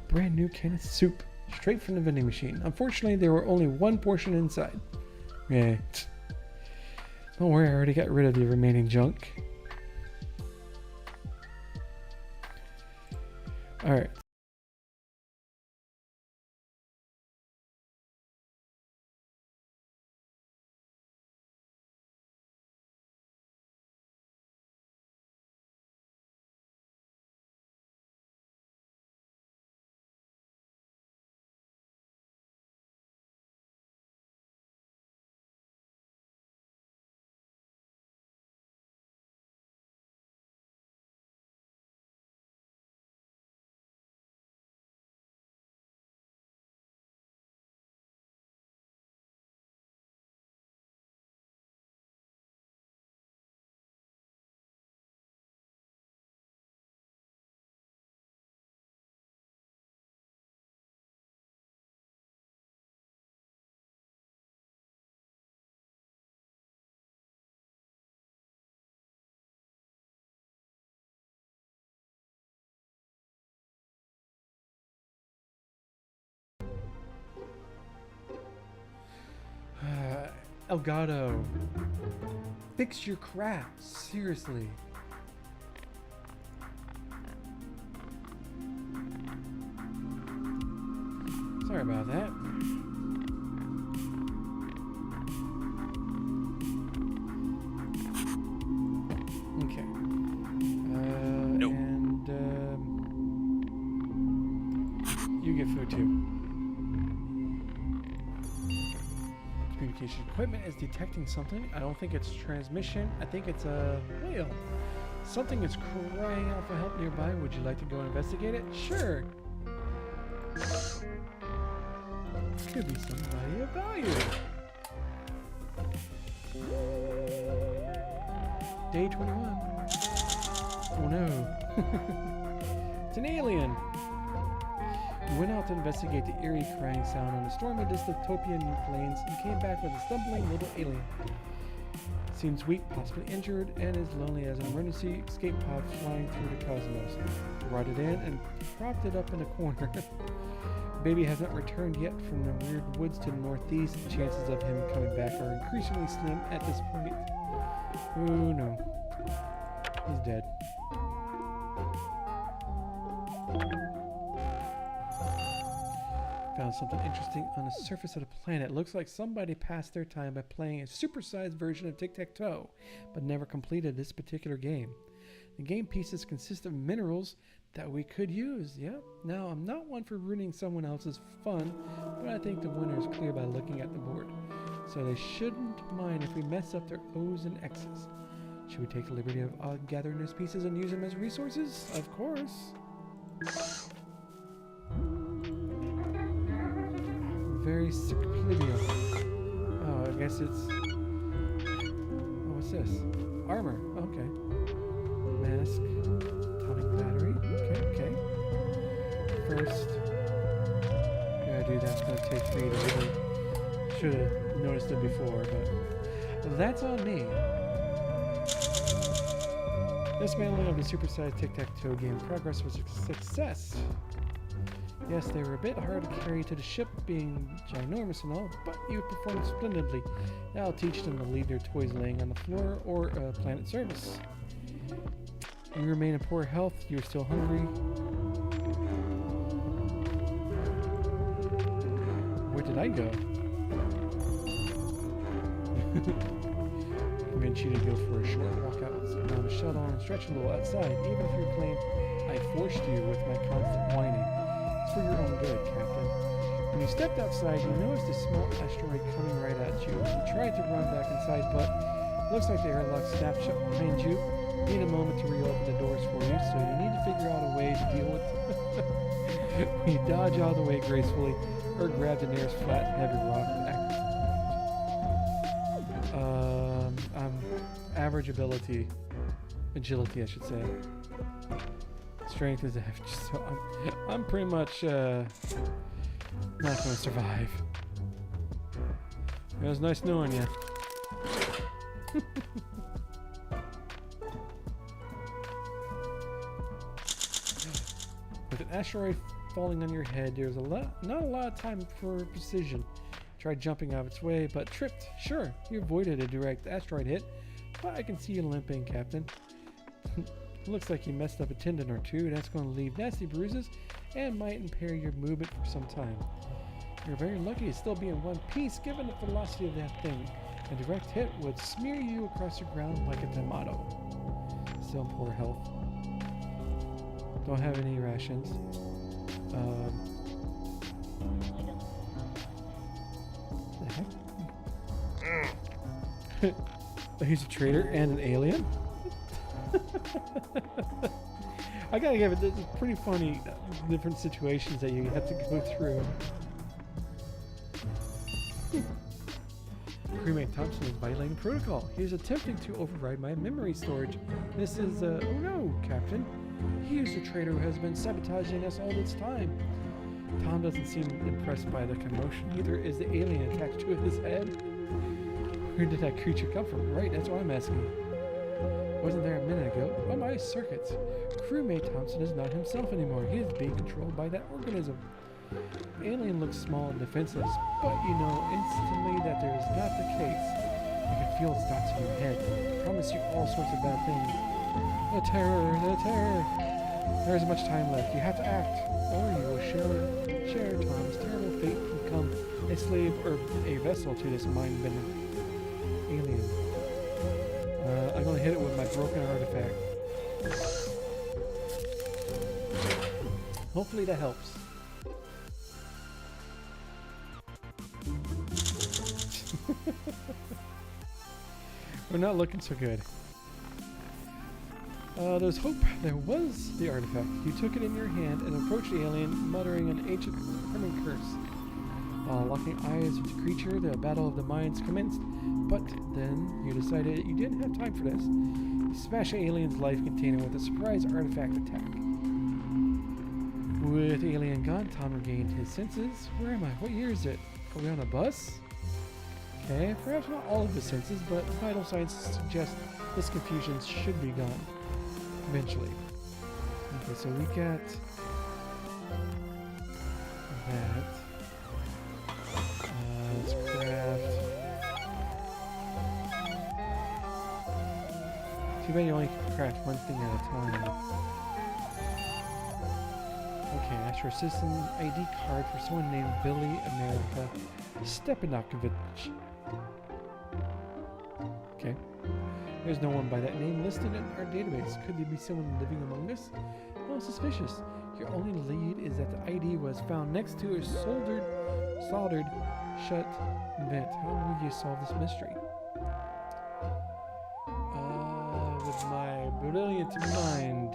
Brand new can of soup, straight from the vending machine. Unfortunately, there were only one portion inside. Yeah. Don't worry, I already got rid of the remaining junk. Alright. Elgato. Fix your crap. Seriously. Sorry about that. Okay. Nope. And you get food too. Communication equipment is detecting something. I don't think it's transmission. I think it's a whale. Something is crying out for help nearby. Would you like to go investigate it? Sure. Could be somebody of value. Day 21. Oh no. It's an alien. We went out to investigate the eerie crying sound on the stormy dystopian plains and came back with a stumbling little alien. Seems weak, possibly injured, and is lonely as an emergency escape pod flying through the cosmos. Brought it in and propped it up in a corner. Baby has not returned yet from the weird woods to the northeast. The chances of him coming back are increasingly slim at this point. Oh no. He's dead. Found something interesting on the surface of the planet. Looks like somebody passed their time by playing a supersized version of Tic-Tac-Toe, but never completed this particular game. The game pieces consist of minerals that we could use. Yep. Now, I'm not one for ruining someone else's fun, but I think the winner is clear by looking at the board. So they shouldn't mind if we mess up their O's and X's. Should we take the liberty of gathering those pieces and use them as resources? Of course. Very cyclidial. Oh, I guess it's... Oh, what's this? Armor. Okay. Mask. Atomic battery. Okay. First, gotta do that's gonna take me to really... Should have noticed it before, but that's on me. Dismantling of the supersized Tic-Tac-Toe game progress was a success. Yes, they were a bit hard to carry to the ship, being ginormous and all, but you performed splendidly. Now I'll teach them to leave their toys laying on the floor or planet service. You remain in poor health, you're still hungry. Where did I go? Convince you to go for a short walk out on the shuttle and stretch a little outside, even if you claim I forced you with my constant whining. For your own good, Captain. When you stepped outside, you noticed a small asteroid coming right at you. You tried to run back inside, but looks like the airlock snapped shut behind you. Need a moment to reopen the doors for you, so you need to figure out a way to deal with it. You dodge out of the way gracefully, or grab the nearest flat and heavy rock. Average ability. Agility, I should say. Strength is average, so I'm pretty much not going to survive. It was nice knowing you. With an asteroid falling on your head, there's not a lot of time for precision. Tried jumping out of its way, but tripped. Sure, you avoided a direct asteroid hit, but I can see you limping, Captain. Looks like you messed up a tendon or two. That's going to leave nasty bruises and might impair your movement for some time. You're very lucky to still be in one piece given the velocity of that thing. A direct hit would smear you across the ground like a tomato. Still in poor health. Don't have any rations. The heck? He's a traitor and an alien? I gotta give it, this is pretty funny, different situations that you have to go through. Crewmate Thompson is violating protocol. He is attempting to override my memory storage. This is, oh no, Captain. He is the traitor who has been sabotaging us all this time. Tom doesn't seem impressed by the commotion. Neither is the alien attached to his head. Where did that creature come from? Right, that's what I'm asking. Wasn't there a minute ago? Oh my circuits. Crewmate Thompson is not himself anymore. He is being controlled by that organism. The alien looks small and defenseless, but you know instantly that there is not the case. You can feel its thoughts in your head. I promise you all sorts of bad things. The terror, the terror. There isn't much time left. You have to act, or you will share Tom's terrible fate and become a slave or a vessel to this mind-bending alien. I'm gonna hit it with my broken artifact. Hopefully that helps. We're not looking so good. There's hope. There was the artifact. You took it in your hand and approached the alien, muttering an ancient permanent curse. Locking eyes with the creature, the battle of the minds commenced. But then you decided you didn't have time for this. You smashed the alien's life container with a surprise artifact attack. With the alien gone, Tom regained his senses. Where am I? What year is it? Are we on a bus? Okay, perhaps not all of the senses, but vital signs suggest this confusion should be gone eventually. Okay, so we got that. Let's craft. Too bad you only can craft one thing at a time. Okay, Astro System ID card for someone named Billy America Stepanokovich. Okay. There's no one by that name listed in our database. Could there be someone living among us? Oh, suspicious. Your only lead is that the ID was found next to a soldered shut vent. How will you solve this mystery? With my brilliant mind.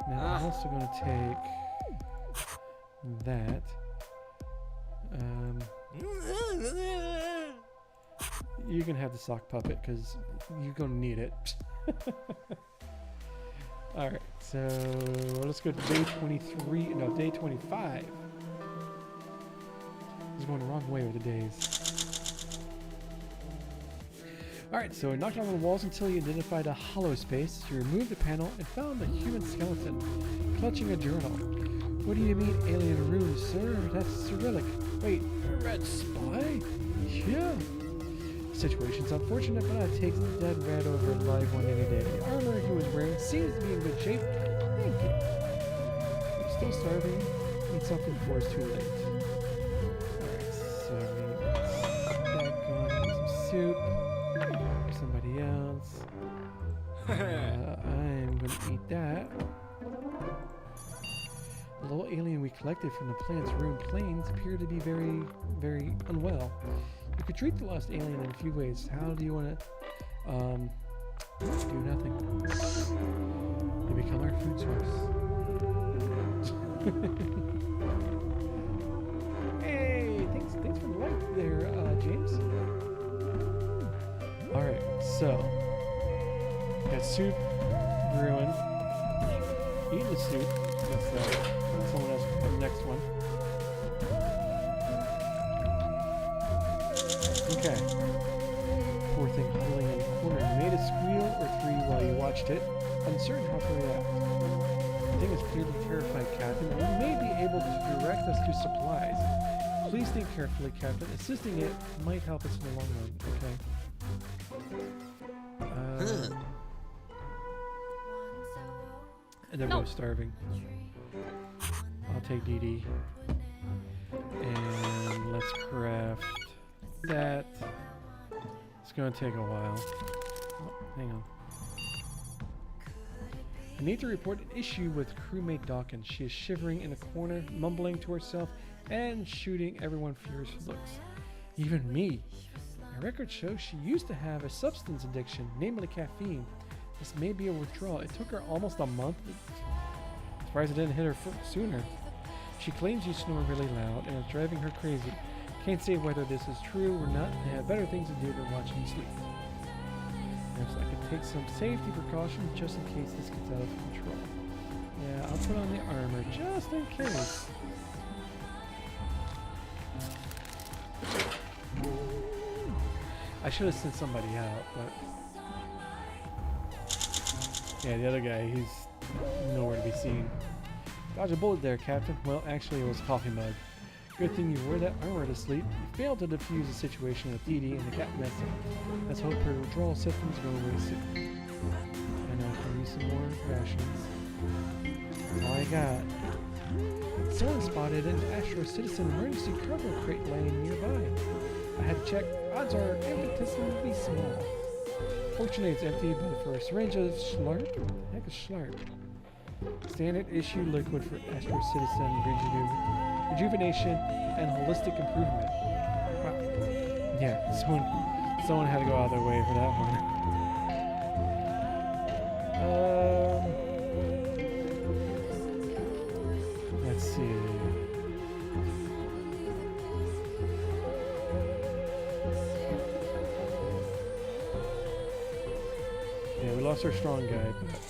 Now I'm also going to take that. You can have the sock puppet because you're going to need it. Alright, so let's go to day 23. No, day 25. This is going the wrong way with the days. Alright, so I knocked on the walls until you identified a hollow space. You removed the panel and found a human skeleton clutching a journal. What do you mean, alien runes, sir? That's Cyrillic. Wait, a red spy? Yeah. The situation's unfortunate, but I'd take the dead rat over a live one any day. The armor he was wearing seems to be in good shape. Thank you. I'm still starving. Need something before it's too late. Alright, so I need that going. Need some soup. Somebody else. I'm gonna eat that. The little alien we collected from the planet's ruined plains appeared to be very, very unwell. You could treat the lost alien in a few ways. How do you want to, do nothing? They become our food source. Hey, thanks for the light there, James. Alright, so got soup brewing. Eat the soup. Let's someone else have the next one. Okay. Poor thing huddling in the corner. You made a squeal or three while you watched it. Uncertain how to react. The thing is clearly terrified, Captain, and you may be able to direct us to supplies. Please think carefully, Captain. Assisting it might help us in the long run. Okay. And they're both starving. I'll take DD. And let's craft that. It's going to take a while. Oh, hang on. I need to report an issue with crewmate Dawkins. She is shivering in a corner, mumbling to herself, and shooting everyone furious looks. Even me. My record shows she used to have a substance addiction, namely caffeine. This may be a withdrawal. It took her almost a month. Surprised it didn't hit her sooner. She claims you snore really loud and it's driving her crazy. Can't say whether this is true or not. They have better things to do than watch you sleep. Perhaps I could take some safety precautions just in case this gets out of control. Yeah, I'll put on the armor just in case. I should have sent somebody out, but yeah, the other guy, he's nowhere to be seen. Dodge a bullet there, Captain. Well, actually, it was a coffee mug. Good thing you wore that armor to sleep. You failed to defuse the situation with Dee Dee and the cat messing. Let's hope her withdrawal symptoms go away soon. And I can use some more rations. That's all I got. Someone spotted an Astro Citizen emergency cargo crate laying nearby. I had to check. Odds are infinitesimally small. Fortunately, it's empty, but for a syringe of Schlarp? What the heck is Schlarp? Standard issue liquid for Astro Citizen rejuvenation and holistic improvement. Wow. Yeah, someone had to go out of their way for that one. Let's see. Yeah, we lost our strong guy, but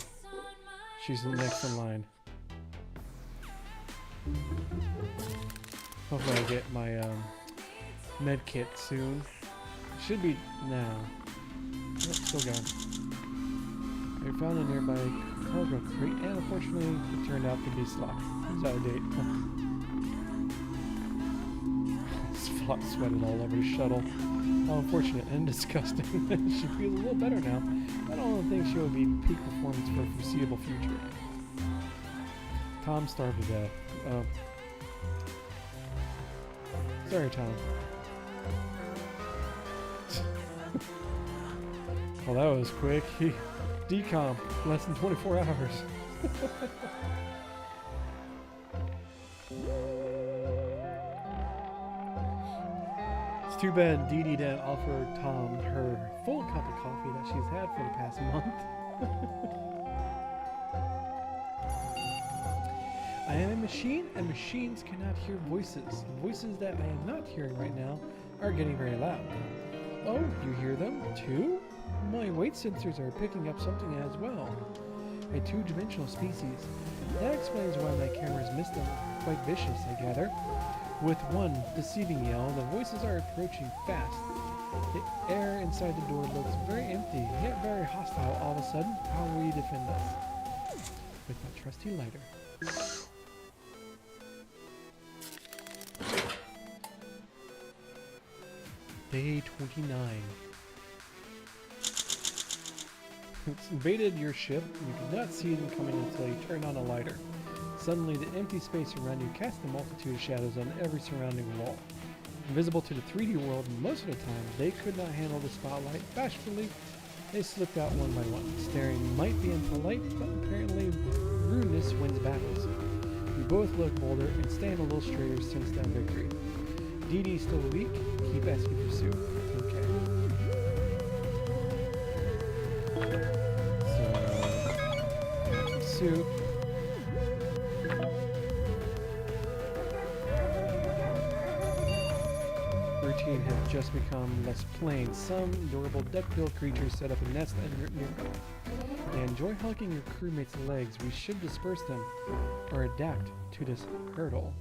she's the next in line. Hopefully I get my med kit soon. Should be now. Nope, still going. I found a nearby cargo crate, and unfortunately, it turned out to be slop. It's out of date. Slop sweated all over the shuttle. How unfortunate and disgusting. She feels a little better now. I don't think she will be peak performance for a foreseeable future. Tom starved to death. Oh. Sorry, Tom. Well, that was quick. He decomp less than 24 hours. It's too bad Dee Dee didn't offer Tom her full cup of coffee that she's had for the past month. I am a machine, and machines cannot hear voices. The voices that I am not hearing right now are getting very loud. Oh, you hear them too? My weight sensors are picking up something as well. A two-dimensional species. That explains why my cameras missed them. Quite vicious, I gather. With one deceiving yell, the voices are approaching fast. The air inside the door looks very empty, yet very hostile all of a sudden. How will you defend us? With my trusty lighter. Day 29. It's invaded your ship. You could not see them coming until you turned on a lighter. Suddenly, the empty space around you cast a multitude of shadows on every surrounding wall. Invisible to the 3D world most of the time, they could not handle the spotlight. Bashfully, they slipped out one by one. Staring might be impolite, but apparently rudeness wins battles. You both look bolder and stand a little straighter since that victory. Dee Dee's still weak. Keep asking for soup. Okay. So, soup. Routine has just become less plain. Some adorable duck-billed creatures set up a nest nearby. They enjoy hugging your crewmates' legs. We should disperse them or adapt to this hurdle.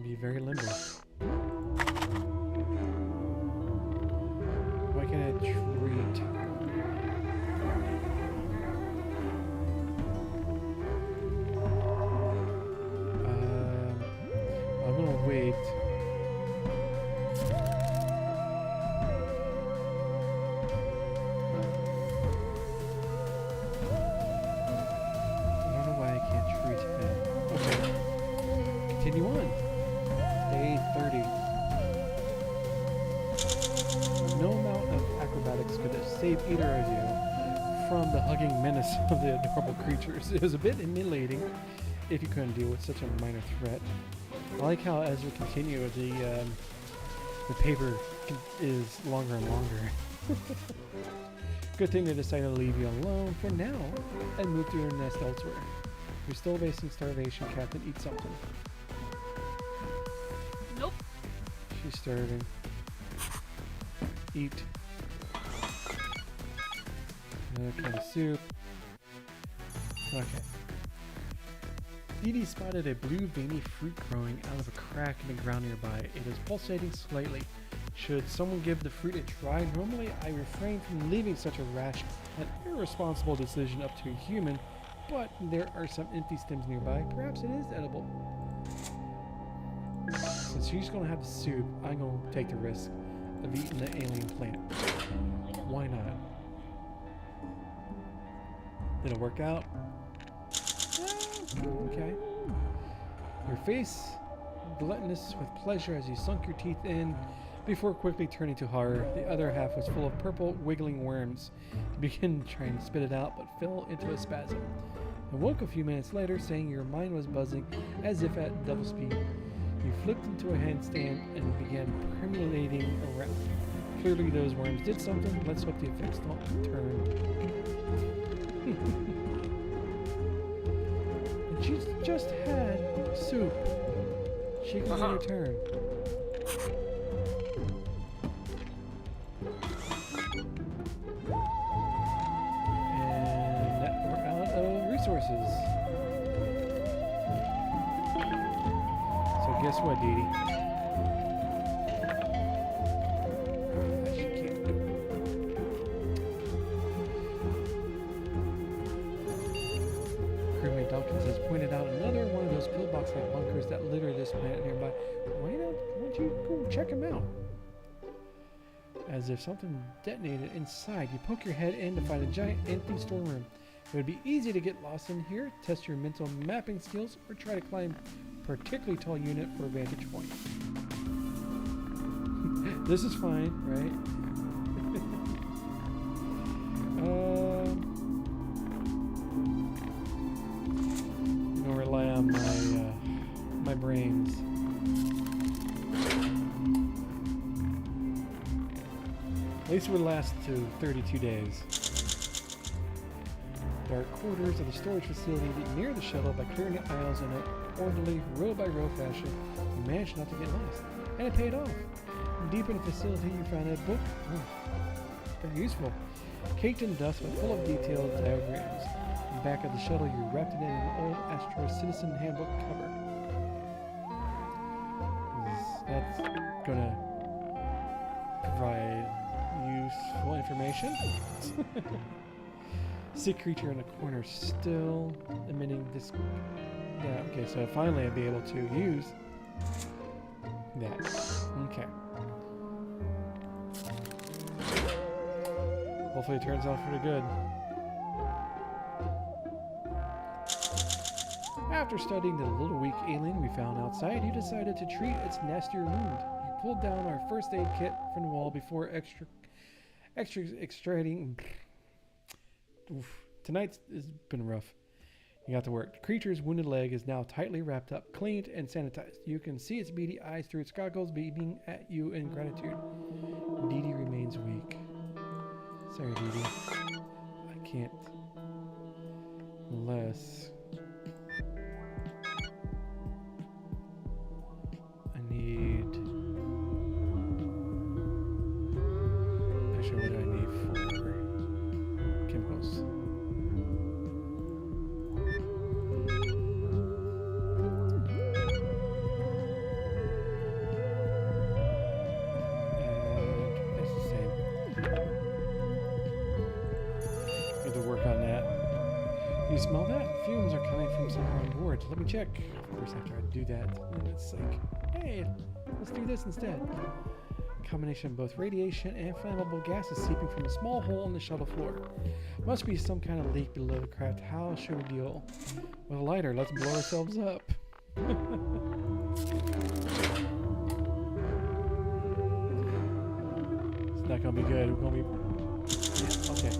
Be very limber. Why can't I treat? I'm gonna wait. I don't know why I can't treat him. Okay. Continue on. Day 30. No amount of acrobatics could have saved either of you from the hugging menace of the adorable creatures. It was a bit humiliating if you couldn't deal with such a minor threat. I like how as we continue, the paper is longer and longer. Good thing they decided to leave you alone for now and move to your nest elsewhere. You're still facing starvation, Captain. Eat something. Nope. She's starving. Eat. Another kind of soup. Okay. Dee Dee spotted a blue veiny fruit growing out of a crack in the ground nearby. It is pulsating slightly. Should someone give the fruit a try? Normally, I refrain from leaving such a rash and irresponsible decision up to a human, but there are some empty stems nearby. Perhaps it is edible. Since she's gonna have the soup, I'm gonna take the risk of eating the alien planet. Why not? Did it work out? Okay. Your face gluttonous with pleasure as you sunk your teeth in before quickly turning to horror. The other half was full of purple, wiggling worms. You began trying to spit it out, but fell into a spasm. And woke a few minutes later, saying your mind was buzzing as if at double speed. You flipped into a handstand and began permeating around. Clearly those worms did something. Let's hope the effects don't turn. And she's just had soup. She can return. And we're out of resources. guess what, Dee Dee? She can't do it. Crewmate Dawkins has pointed out another one of those pillbox-like bunkers that litter this planet nearby. Why don't you go check them out? As if something detonated inside, you poke your head in to find a giant empty storeroom. It would be easy to get lost in here, test your mental mapping skills, or try to climb a particularly tall unit for a vantage point. This is fine, right? I'm gonna rely on my brains. At least it would last to 32 days. Dark quarters of the storage facility near the shuttle. By clearing the aisles in an orderly, row-by-row fashion, you managed not to get lost. And it paid off. Deep in the facility, you found a book. Very useful. Caked in dust but full of detailed diagrams. In the back of the shuttle, you wrapped it in an old Astro Citizen Handbook cover. That's gonna provide useful information. Sick creature in the corner still emitting this. Yeah, okay, so finally I'll be able to use that. Okay. Hopefully it turns out for the good. After studying the little weak alien we found outside, you decided to treat its nastier wound. You pulled down our first aid kit from the wall before extracting. Oof. Tonight has been rough. You got to work. The creature's wounded leg is now tightly wrapped up, cleaned, and sanitized. You can see its beady eyes through its goggles, beaming at you in gratitude. Dee Dee remains weak. Sorry, Dee Dee. I can't. Unless I need. Actually, what do I need for chemicals? You smell that? Fumes are coming from somewhere on board. Let me check. Of course, after I do that, and it's like, hey, let's do this instead. A combination of both radiation and flammable gases seeping from a small hole in the shuttle floor. Must be some kind of leak below the craft. How should we deal with a lighter? Let's blow ourselves up. It's not gonna be good. We're gonna be. Yeah, okay.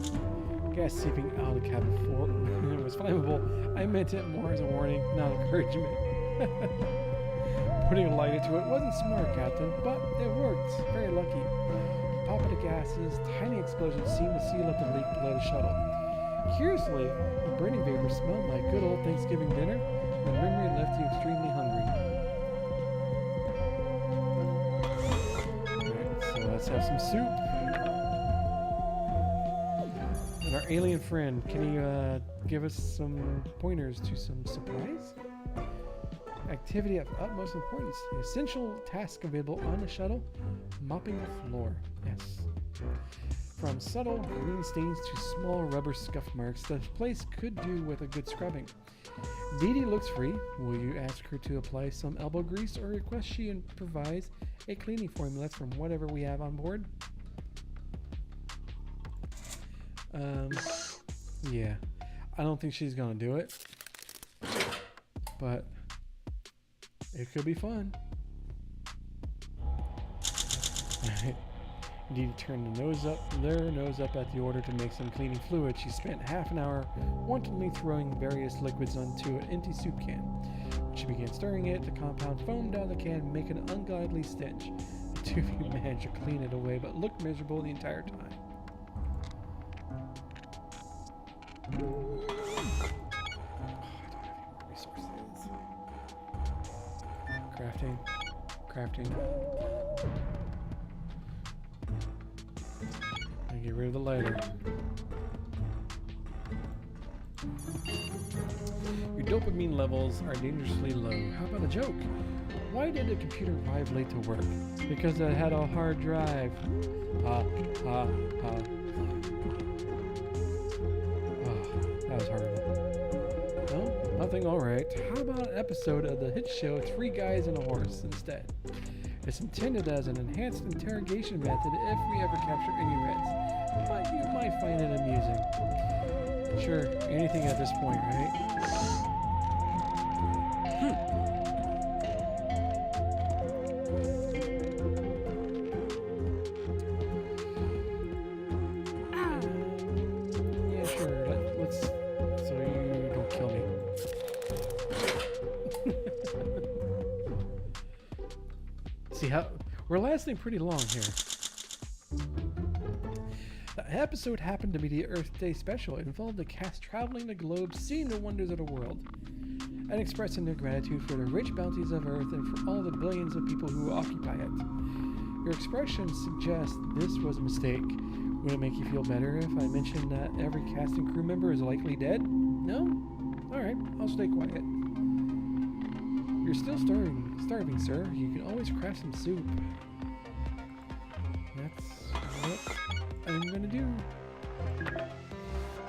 Gas seeping out of the cabin floor. It was flammable. I meant it more as a warning, not encouragement. Putting a lighter to it wasn't smart, Captain, but it worked. Very lucky. The pop of the gases, tiny explosions seemed to seal up the leak below the shuttle. Curiously, the burning vapor smelled like good old Thanksgiving dinner, and the memory left you extremely hungry. Alright, so let's have some soup. And our alien friend, can he give us some pointers to some supplies? Activity of utmost importance. The essential task available on the shuttle, mopping the floor. Yes. From subtle green stains to small rubber scuff marks, the place could do with a good scrubbing. Dee Dee looks free. Will you ask her to apply some elbow grease or request she improvise a cleaning formula from whatever we have on board? Yeah. I don't think she's gonna do it. But it could be fun. Alright. Dee Dee turned their nose up at the order to make some cleaning fluid. She spent half an hour wantonly throwing various liquids onto an empty soup can. When she began stirring it, the compound foamed out of the can, making an ungodly stench. The two of you managed to clean it away, but looked miserable the entire time. Oh, I don't have any more resources. Crafting. Get rid of the lighter. Your dopamine levels are dangerously low. How about a joke? Why did the computer arrive late to work? Because it had a hard drive. Oh, that was horrible. Well, nothing, alright. How about an episode of the hit show Three Guys and a Horse instead? It's intended as an enhanced interrogation method if we ever capture any reds, but you might find it amusing. Sure, anything at this point, right? Yeah, sure. Let's so you don't kill me. See how we're lasting pretty long here. The episode happened to be the Earth Day special. It involved the cast traveling the globe, seeing the wonders of the world, and expressing their gratitude for the rich bounties of Earth and for all the billions of people who occupy it. Your expressions suggest this was a mistake. Would it make you feel better if I mentioned that every cast and crew member is likely dead? No? Alright, I'll stay quiet. You're still starving, sir. You can always craft some soup. That's what I'm gonna do.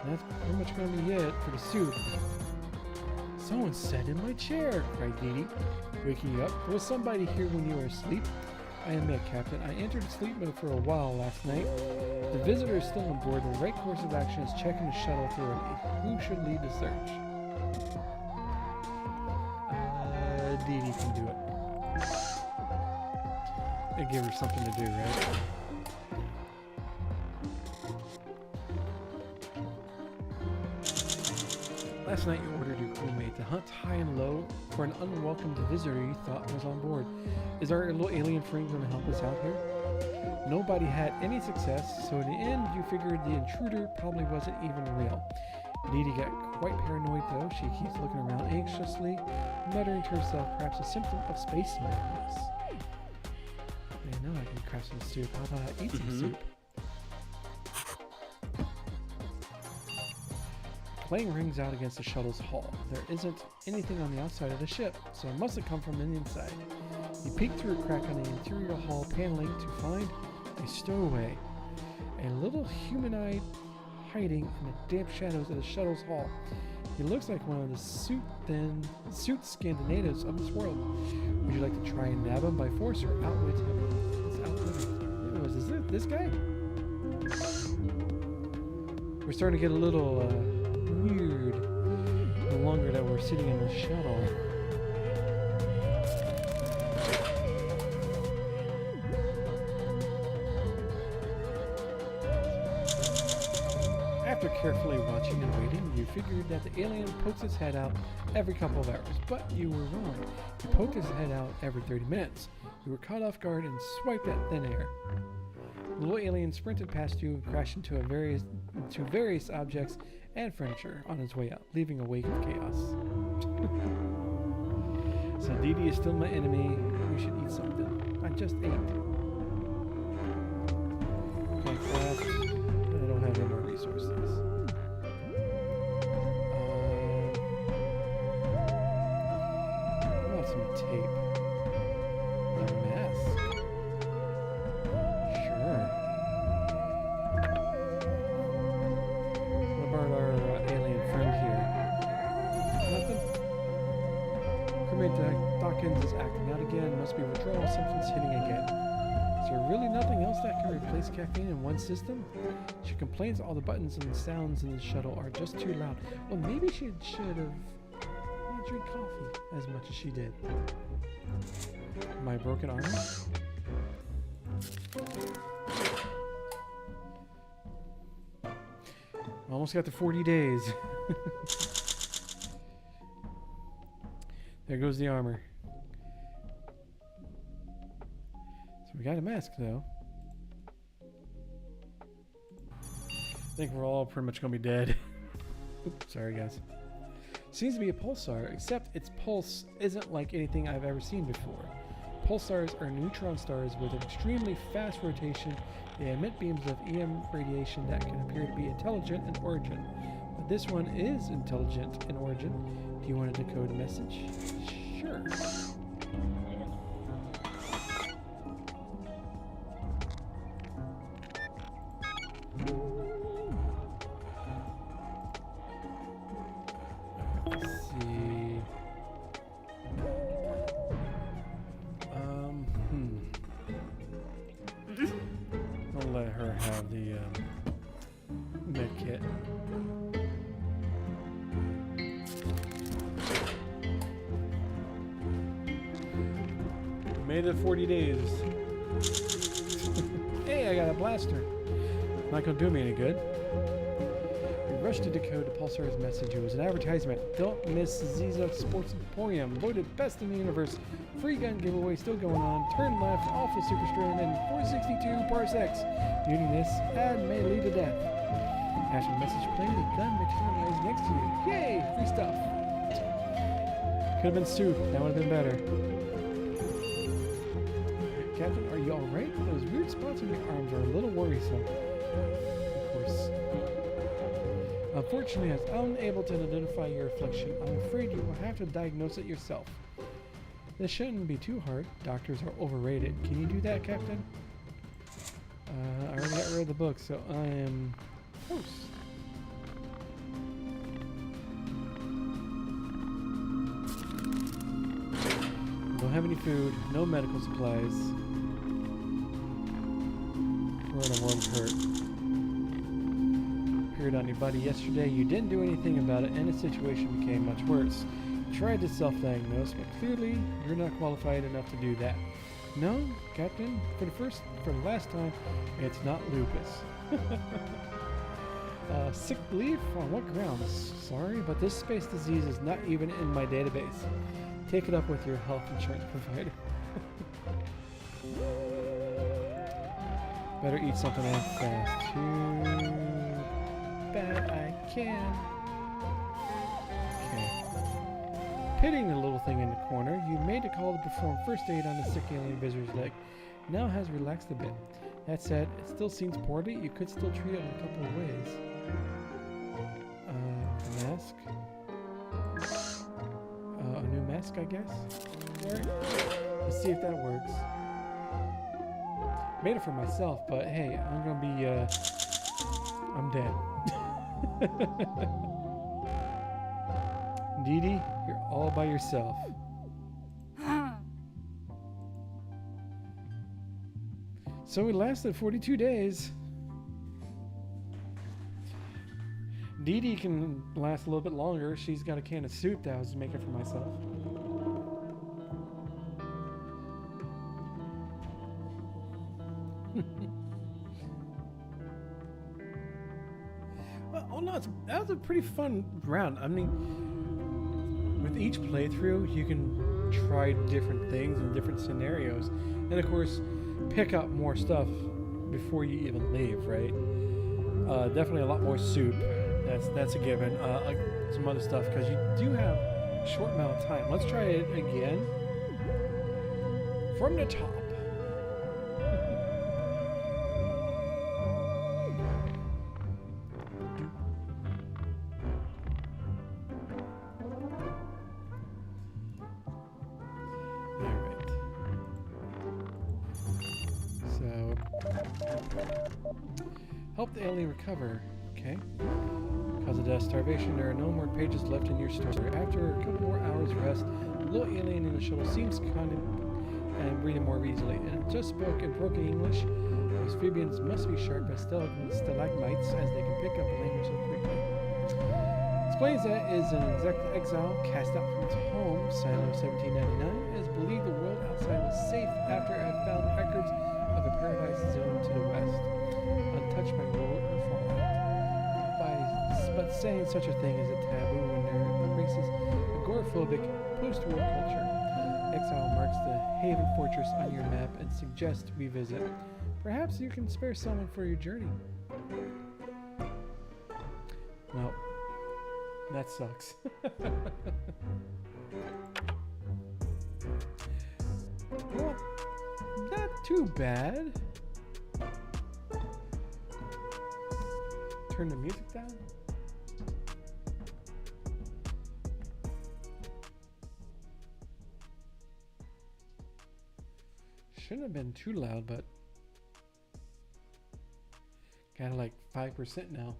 That's pretty much gonna be it for the soup. Someone sat in my chair, cried Dee Dee, waking you up. Was somebody here when you were asleep? I admit, Captain, I entered sleep mode for a while last night. The visitor is still on board. The right course of action is checking the shuttle thoroughly. Who should lead the search? Dee Dee can do it. And give her something to do, right? Last night you ordered your crewmate to hunt high and low for an unwelcomed visitor you thought was on board. Is our little alien friend going to help us out here? Nobody had any success, so in the end you figured the intruder probably wasn't even real. Dee Dee got quite paranoid though. She keeps looking around anxiously, muttering to herself, perhaps a symptom of space madness. Man, now I can craft some soup. How about I eat some soup? Plane rings out against the shuttle's hull. There isn't anything on the outside of the ship, so it must have come from the inside. You peek through a crack on the interior hull paneling to find a stowaway. A little humanoid hiding in the damp shadows of the shuttle's hull. He looks like one of the suit-skinned natives of this world. Would you like to try and nab him by force or outwit him? Let's outwit him. Is this guy? We're starting to get a little weird the longer that we're sitting in the shuttle. After carefully watching and waiting, you figured that the alien pokes its head out every couple of hours, but you were wrong. He poked his head out every 30 minutes. You were caught off guard and swiped at thin air. The little alien sprinted past you and crashed into various objects and furniture on his way out, leaving a wake of chaos. So Dee Dee is still my enemy. We should eat something. I just ate. Okay, craft. I don't have any more resources. What about some tape? A mask. Sure. What about our alien friend here? Nothing? Crewmate Dawkins is acting out again. Must be withdrawal symptoms hitting again. Is there really nothing else that can replace caffeine in one system? She complains all the buttons and the sounds in the shuttle are just too loud. Well, maybe she should have not drink coffee as much as she did. My broken arm? Almost got to 40 days. There goes the armor. So we got a mask though. I think we're all pretty much gonna be dead. Oops, sorry guys. Seems to be a pulsar, except its pulse isn't like anything I've ever seen before. Pulsars are neutron stars with an extremely fast rotation. They emit beams of EM radiation that can appear to be intelligent in origin. But this one is intelligent in origin. Do you want to decode a message? Sure. Made it 40 days. Hey, I got a blaster. Not gonna do me any good. We rushed to decode the Pulsar's message. It was an advertisement. Don't miss Ziza Sports Emporium. Voted best in the universe. Free gun giveaway still going on. Turn left off of Super Strand and 462 Parsecs. Using this ad may lead to death. After the message played, a gun materialized next to you. Yay! Free stuff. Could have been soup. That would have been better. Captain, are you alright? Those weird spots on your arms are a little worrisome. Of course. Unfortunately, I was unable to identify your affliction. I'm afraid you will have to diagnose it yourself. This shouldn't be too hard. Doctors are overrated. Can you do that, Captain? I already got rid of the book, so I am close. Don't have any food, no medical supplies. Corona won't hurt. Appeared on your body yesterday. You didn't do anything about it, and the situation became much worse. You tried to self-diagnose, but clearly you're not qualified enough to do that. No, Captain. For the last time, it's not lupus. Sick leave? On what grounds? Sorry, but this space disease is not even in my database. Take it up with your health insurance provider. Better eat something else fast. Too bad I can. Okay. Pitying the little thing in the corner, you made the call to perform first aid on the sick alien visitor's leg. Now has relaxed a bit. That said, it still seems poorly. You could still treat it in a couple of ways. Mask. A new mask, I guess. Alright. Let's see if that works. Made it for myself, but hey, I'm gonna be, I'm dead. Dee Dee, you're all by yourself. So we lasted 42 days. Dee Dee can last a little bit longer. She's got a can of soup that I was making for myself. Well, oh no, that was a pretty fun round. I mean, with each playthrough, you can try different things in different scenarios. And of course, pick up more stuff before you even leave, right? Definitely a lot more soup. That's a given. Some other stuff, because you do have a short amount of time. Let's try it again. From the top. Alright. So, help the alien recover. Okay. Cause of death, starvation, there are no more pages left in your story. After a couple more hours rest, the little alien in the shuttle seems kind of and breathing more easily. And it just spoke in broken English. Those amphibians must be sharp as stalagmites, as they can pick up a language so quickly. Explains that is an exile cast out from its home, Silo 1799, as believed the world outside was safe after it had found records of a paradise zone to the west, untouched by war or fallout. But saying such a thing is a taboo when there embraces agoraphobic post-war culture. Exile marks the Haven Fortress on your map and suggests we visit. Perhaps you can spare someone for your journey. Well, that sucks. Well, not too bad. Turn the music down. Shouldn't have been too loud, but kind of like 5% now.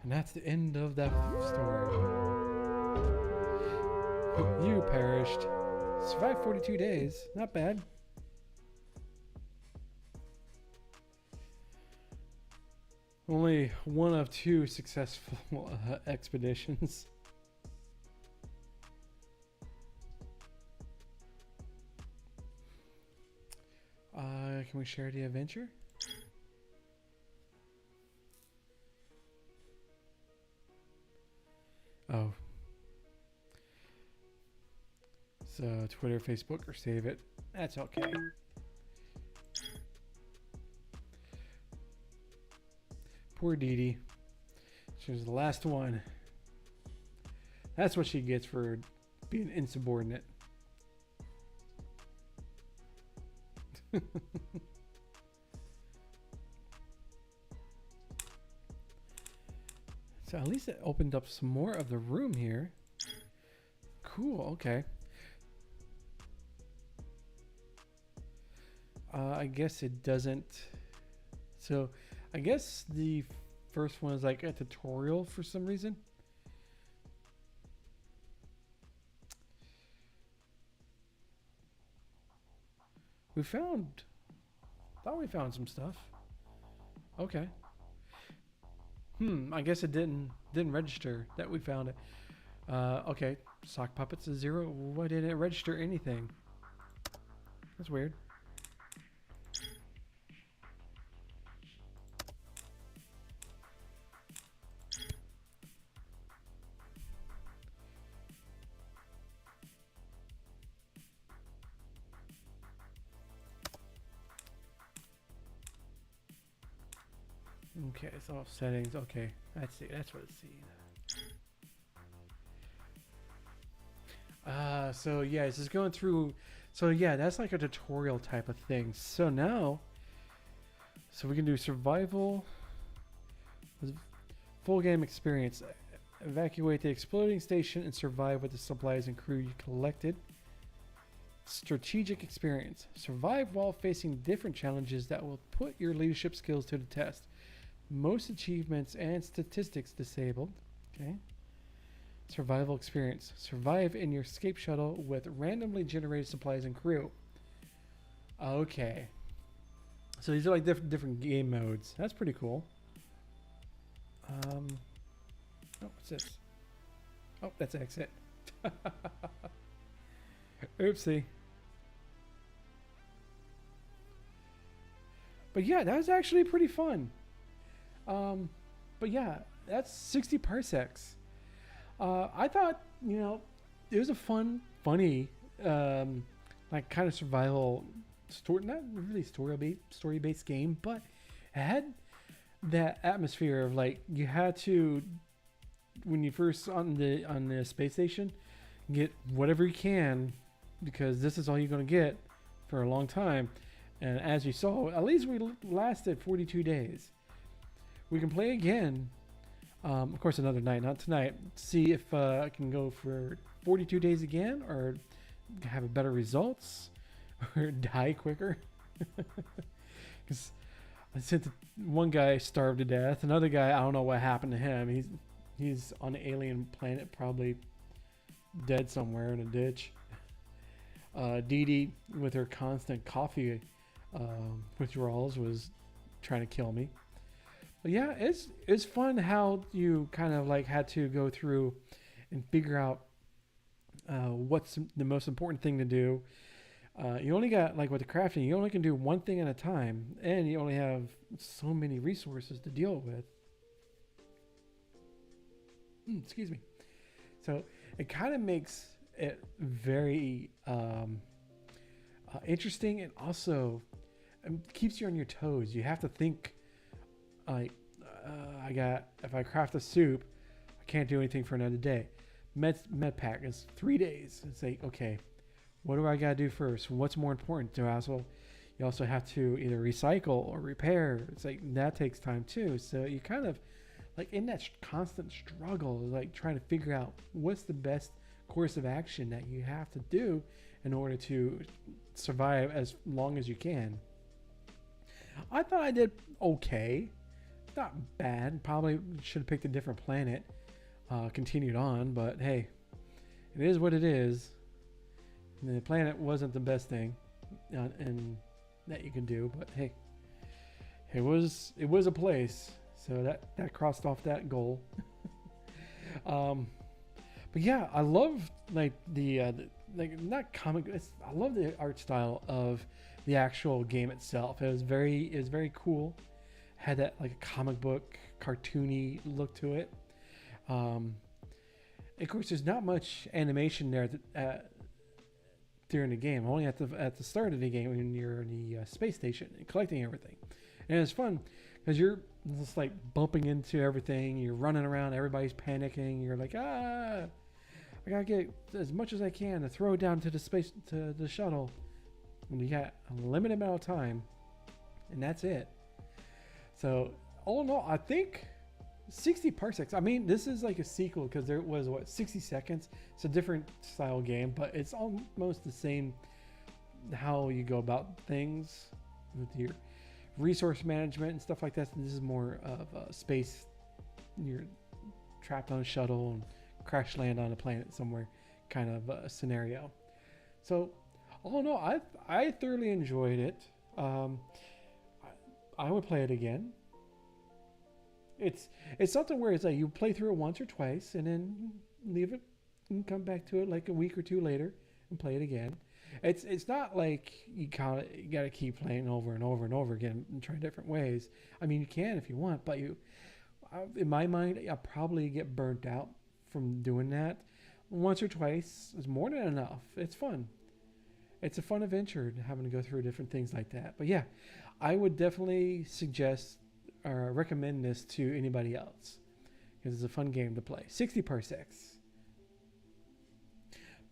And that's the end of that story. You perished. Survived 42 days. Not bad. Only one of 2 successful expeditions. Can we share the adventure? Oh. So Twitter, Facebook, or save it. That's okay. Poor Dee Dee. She was the last one. That's what she gets for being insubordinate. So at least it opened up some more of the room here. Cool, okay. I guess it doesn't. So I guess the first one is like a tutorial for some reason. Thought we found some stuff. Okay. I guess it didn't register that we found it. Okay. Sock puppets is 0. Why didn't it register anything? That's weird. Okay, so settings. Okay, that's what it's seeing. So yeah, it's just going through. So yeah, that's like a tutorial type of thing. So now, so we can do survival, full game experience, evacuate the exploding station and survive with the supplies and crew you collected. Strategic experience, survive while facing different challenges that will put your leadership skills to the test. Most achievements and statistics disabled. Okay. Survival experience. Survive in your escape shuttle with randomly generated supplies and crew. Okay. So these are like different game modes. That's pretty cool. Oh, what's this? Oh, that's exit. Oopsie. But yeah, that was actually pretty fun. But yeah, that's 60 parsecs. I thought, you know, it was a funny, like kind of survival story, not really story-based game, but it had that atmosphere of like you had to, when you first on the space station, get whatever you can because this is all you're going to get for a long time. And as you saw, at least we lasted 42 days. We can play again, of course another night, not tonight, see if I can go for 42 days again or have a better results or die quicker. Because since one guy starved to death, another guy, I don't know what happened to him. He's on an alien planet, probably dead somewhere in a ditch. Dee Dee, with her constant coffee withdrawals, was trying to kill me. But yeah, it's fun how you kind of like had to go through and figure out what's the most important thing to do. You only got, like with the crafting, you only can do one thing at a time, and you only have so many resources to deal with. Excuse me. So it kind of makes it very interesting, and also keeps you on your toes. You have to think like, if I craft a soup, I can't do anything for another day. Med pack is 3 days. It's like, okay, what do I gotta do first? What's more important? You also have to either recycle or repair. It's like that takes time too. So you kind of like in that constant struggle, like trying to figure out what's the best course of action that you have to do in order to survive as long as you can. I thought I did okay. Not bad. Probably should have picked a different planet. Continued on, but hey, it is what it is. The planet wasn't the best thing and that you can do, but hey, it was a place, so that crossed off that goal. But yeah, I love like the like not comic. I love the art style of the actual game itself. It was very cool. Had that like a comic book cartoony look to it. Of course, there's not much animation there during the game. Only at the start of the game when you're in the space station and collecting everything, and it's fun because you're just like bumping into everything. You're running around, everybody's panicking. You're like, I gotta get as much as I can to throw down to the shuttle. And you got a limited amount of time, and that's it. So all in all, I think 60 parsecs. I mean, this is like a sequel because there was 60 seconds. It's a different style game, but it's almost the same how you go about things with your resource management and stuff like that. This is more of space. You're trapped on a shuttle and crash land on a planet somewhere kind of a scenario. So all in all, I thoroughly enjoyed it. I would play it again. It's something where it's like you play through it once or twice and then leave it and come back to it like a week or two later and play it again. It's not like you got to keep playing over and over and over again and try different ways. I mean, you can if you want, but in my mind, I'll probably get burnt out from doing that. Once or twice is more than enough. It's fun. It's a fun adventure having to go through different things like that. But yeah, I would definitely suggest or recommend this to anybody else because it's a fun game to play. 60 parsecs.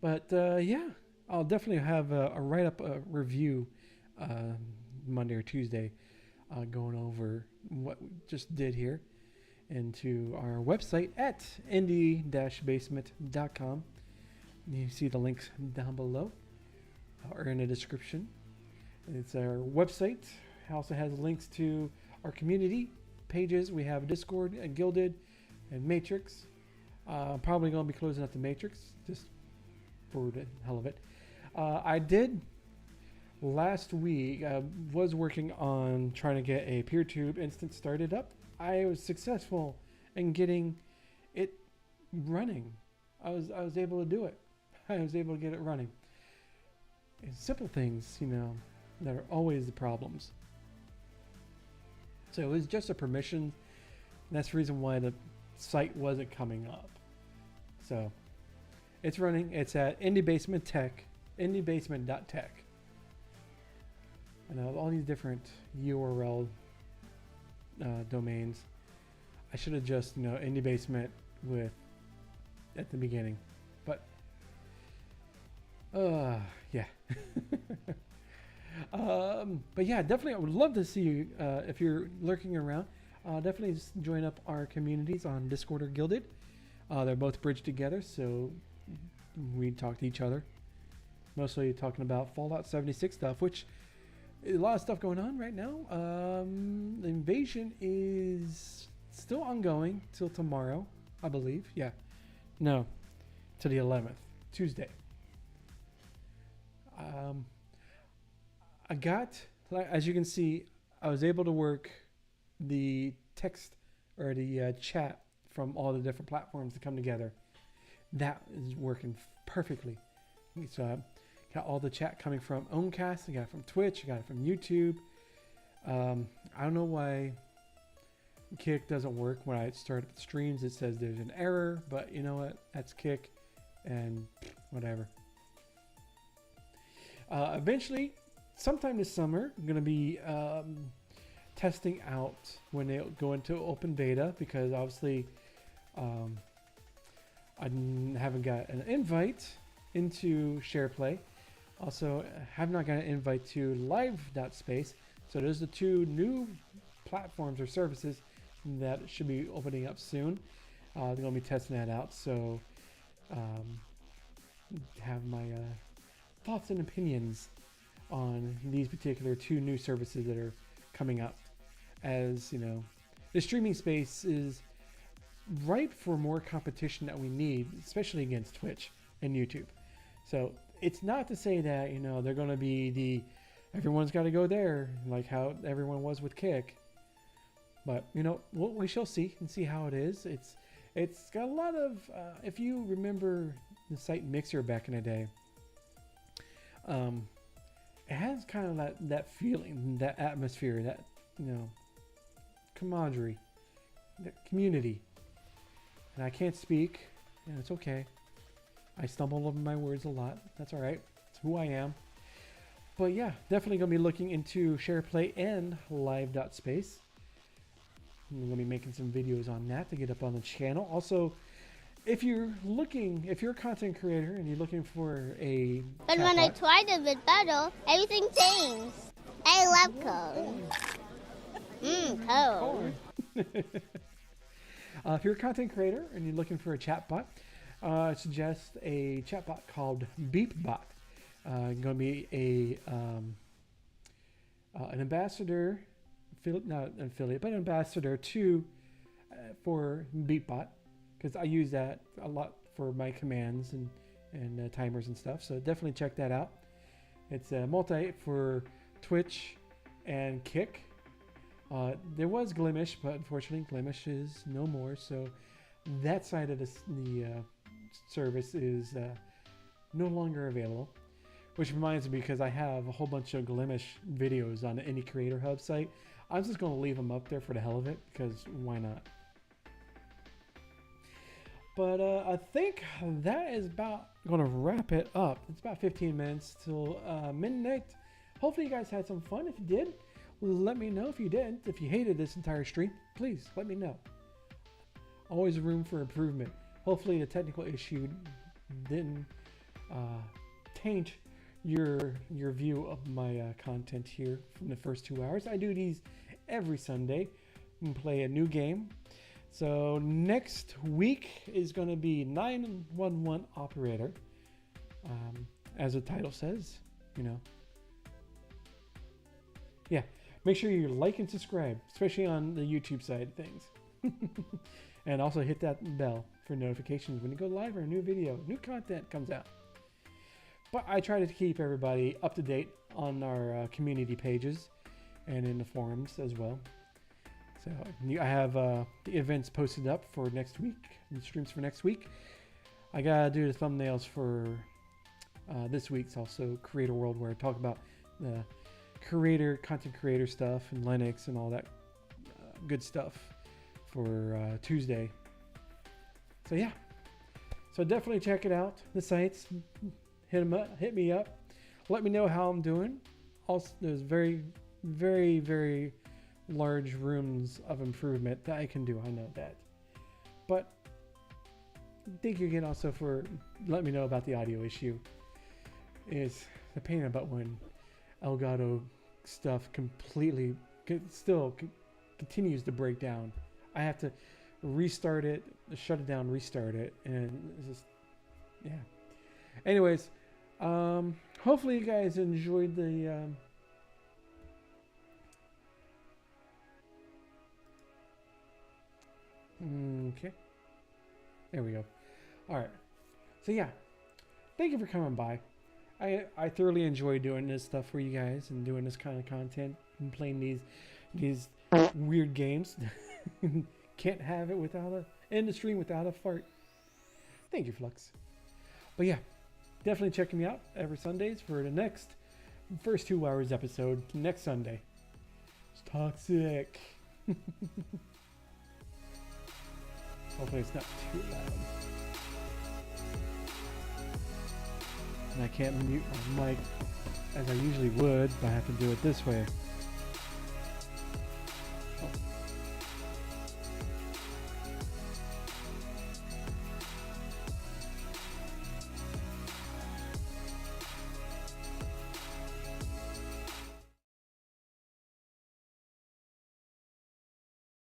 But yeah, I'll definitely have a write-up review Monday or Tuesday going over what we just did here into our website at indie-basement.com. You see the links down below or in the description. It's our website. It also has links to our community pages. We have Discord and Gilded and Matrix. Probably going to be closing up the Matrix just for the hell of it. I did last week, was working on trying to get a PeerTube instance started up. I was successful in getting it running. I was able to do it. I was able to get it running. It's simple things, that are always the problems. So it was just a permission. And that's the reason why the site wasn't coming up. So it's running. It's at indiebasement.tech. And all these different URL domains. I should have just, Indie Basement with at the beginning. But yeah. But yeah, definitely I would love to see you if you're lurking around. Definitely just join up our communities on Discord or Gilded. They're both bridged together, so we talk to each other. Mostly talking about Fallout 76 stuff, which a lot of stuff going on right now. The invasion is still ongoing till tomorrow, I believe. Yeah. No, to the 11th, Tuesday. I got, as you can see, I was able to work the text or the chat from all the different platforms to come together. That is working perfectly. So I got all the chat coming from Owncast. I got it from Twitch. I got it from YouTube. I don't know why Kick doesn't work. When I start the streams, it says there's an error, but you know what? That's Kick and whatever. Eventually, sometime this summer, I'm going to be testing out when they go into open beta because obviously I haven't got an invite into SharePlay. Also, have not got an invite to Live.space. So those are the two new platforms or services that should be opening up soon. They're going to be testing that out. So have my thoughts and opinions on these particular two new services that are coming up. As you know, the streaming space is ripe for more competition that we need, especially against Twitch and YouTube. So it's not to say that they're going to be everyone's got to go there like how everyone was with Kick, but we shall see and see how it is. It's got a lot of if you remember the site Mixer back in the day, it has kind of that feeling, that atmosphere, that, camaraderie, that community. And I can't speak, and it's okay. I stumble over my words a lot. That's all right. It's who I am. But yeah, definitely going to be looking into SharePlay and live.space. I'm going to be making some videos on that to get up on the channel. Also, if you're a content creator and you're looking for a But when I tried it with Battle, everything changed. I love code. Code. If you're a content creator and you're looking for a chatbot, I suggest a chatbot called BeepBot. Going to be an ambassador, not an affiliate, but an ambassador for BeepBot, because I use that a lot for my commands and timers and stuff. So definitely check that out. It's a multi for Twitch and Kick. There was Glimish, but unfortunately Glimish is no more. So that side of the service is no longer available. Which reminds me, because I have a whole bunch of Glimish videos on the Indie Creator Hub site, I'm just going to leave them up there for the hell of it, because why not? But I think that is about going to wrap it up. It's about 15 minutes till midnight. Hopefully you guys had some fun. If you did, let me know. If you didn't, if you hated this entire stream, please let me know. Always room for improvement. Hopefully the technical issue didn't taint your view of my content here from the first 2 hours. I do these every Sunday and play a new game. So next week is going to be 911 Operator, as the title says. Yeah, make sure you like and subscribe, especially on the YouTube side of things. And also hit that bell for notifications when you go live or a new video, new content comes out. But I try to keep everybody up to date on our community pages and in the forums as well. So I have the events posted up for next week, the streams for next week. I gotta do the thumbnails for this week's also Creator World, where I talk about the content creator stuff and Linux and all that good stuff for Tuesday. So yeah, so definitely check it out. The sites. Hit me up. Let me know how I'm doing. Also, there's very, very, very large rooms of improvement that I can do. I know that. But thank you again also for letting me know about the audio issue. It's a pain in the butt when Elgato stuff still continues to break down. I have to restart it, shut it down, restart it, and it's just, yeah. Anyways, hopefully you guys enjoyed the okay, there we go. All right, so yeah, thank you for coming by. I thoroughly enjoy doing this stuff for you guys and doing this kind of content and playing these weird games. Can't have it without end the stream without a fart. Thank you, Flux. But yeah, definitely checking me out every Sundays for the first 2 hours episode next Sunday. It's toxic. Hopefully it's not too loud. And I can't mute my mic as I usually would, but I have to do it this way.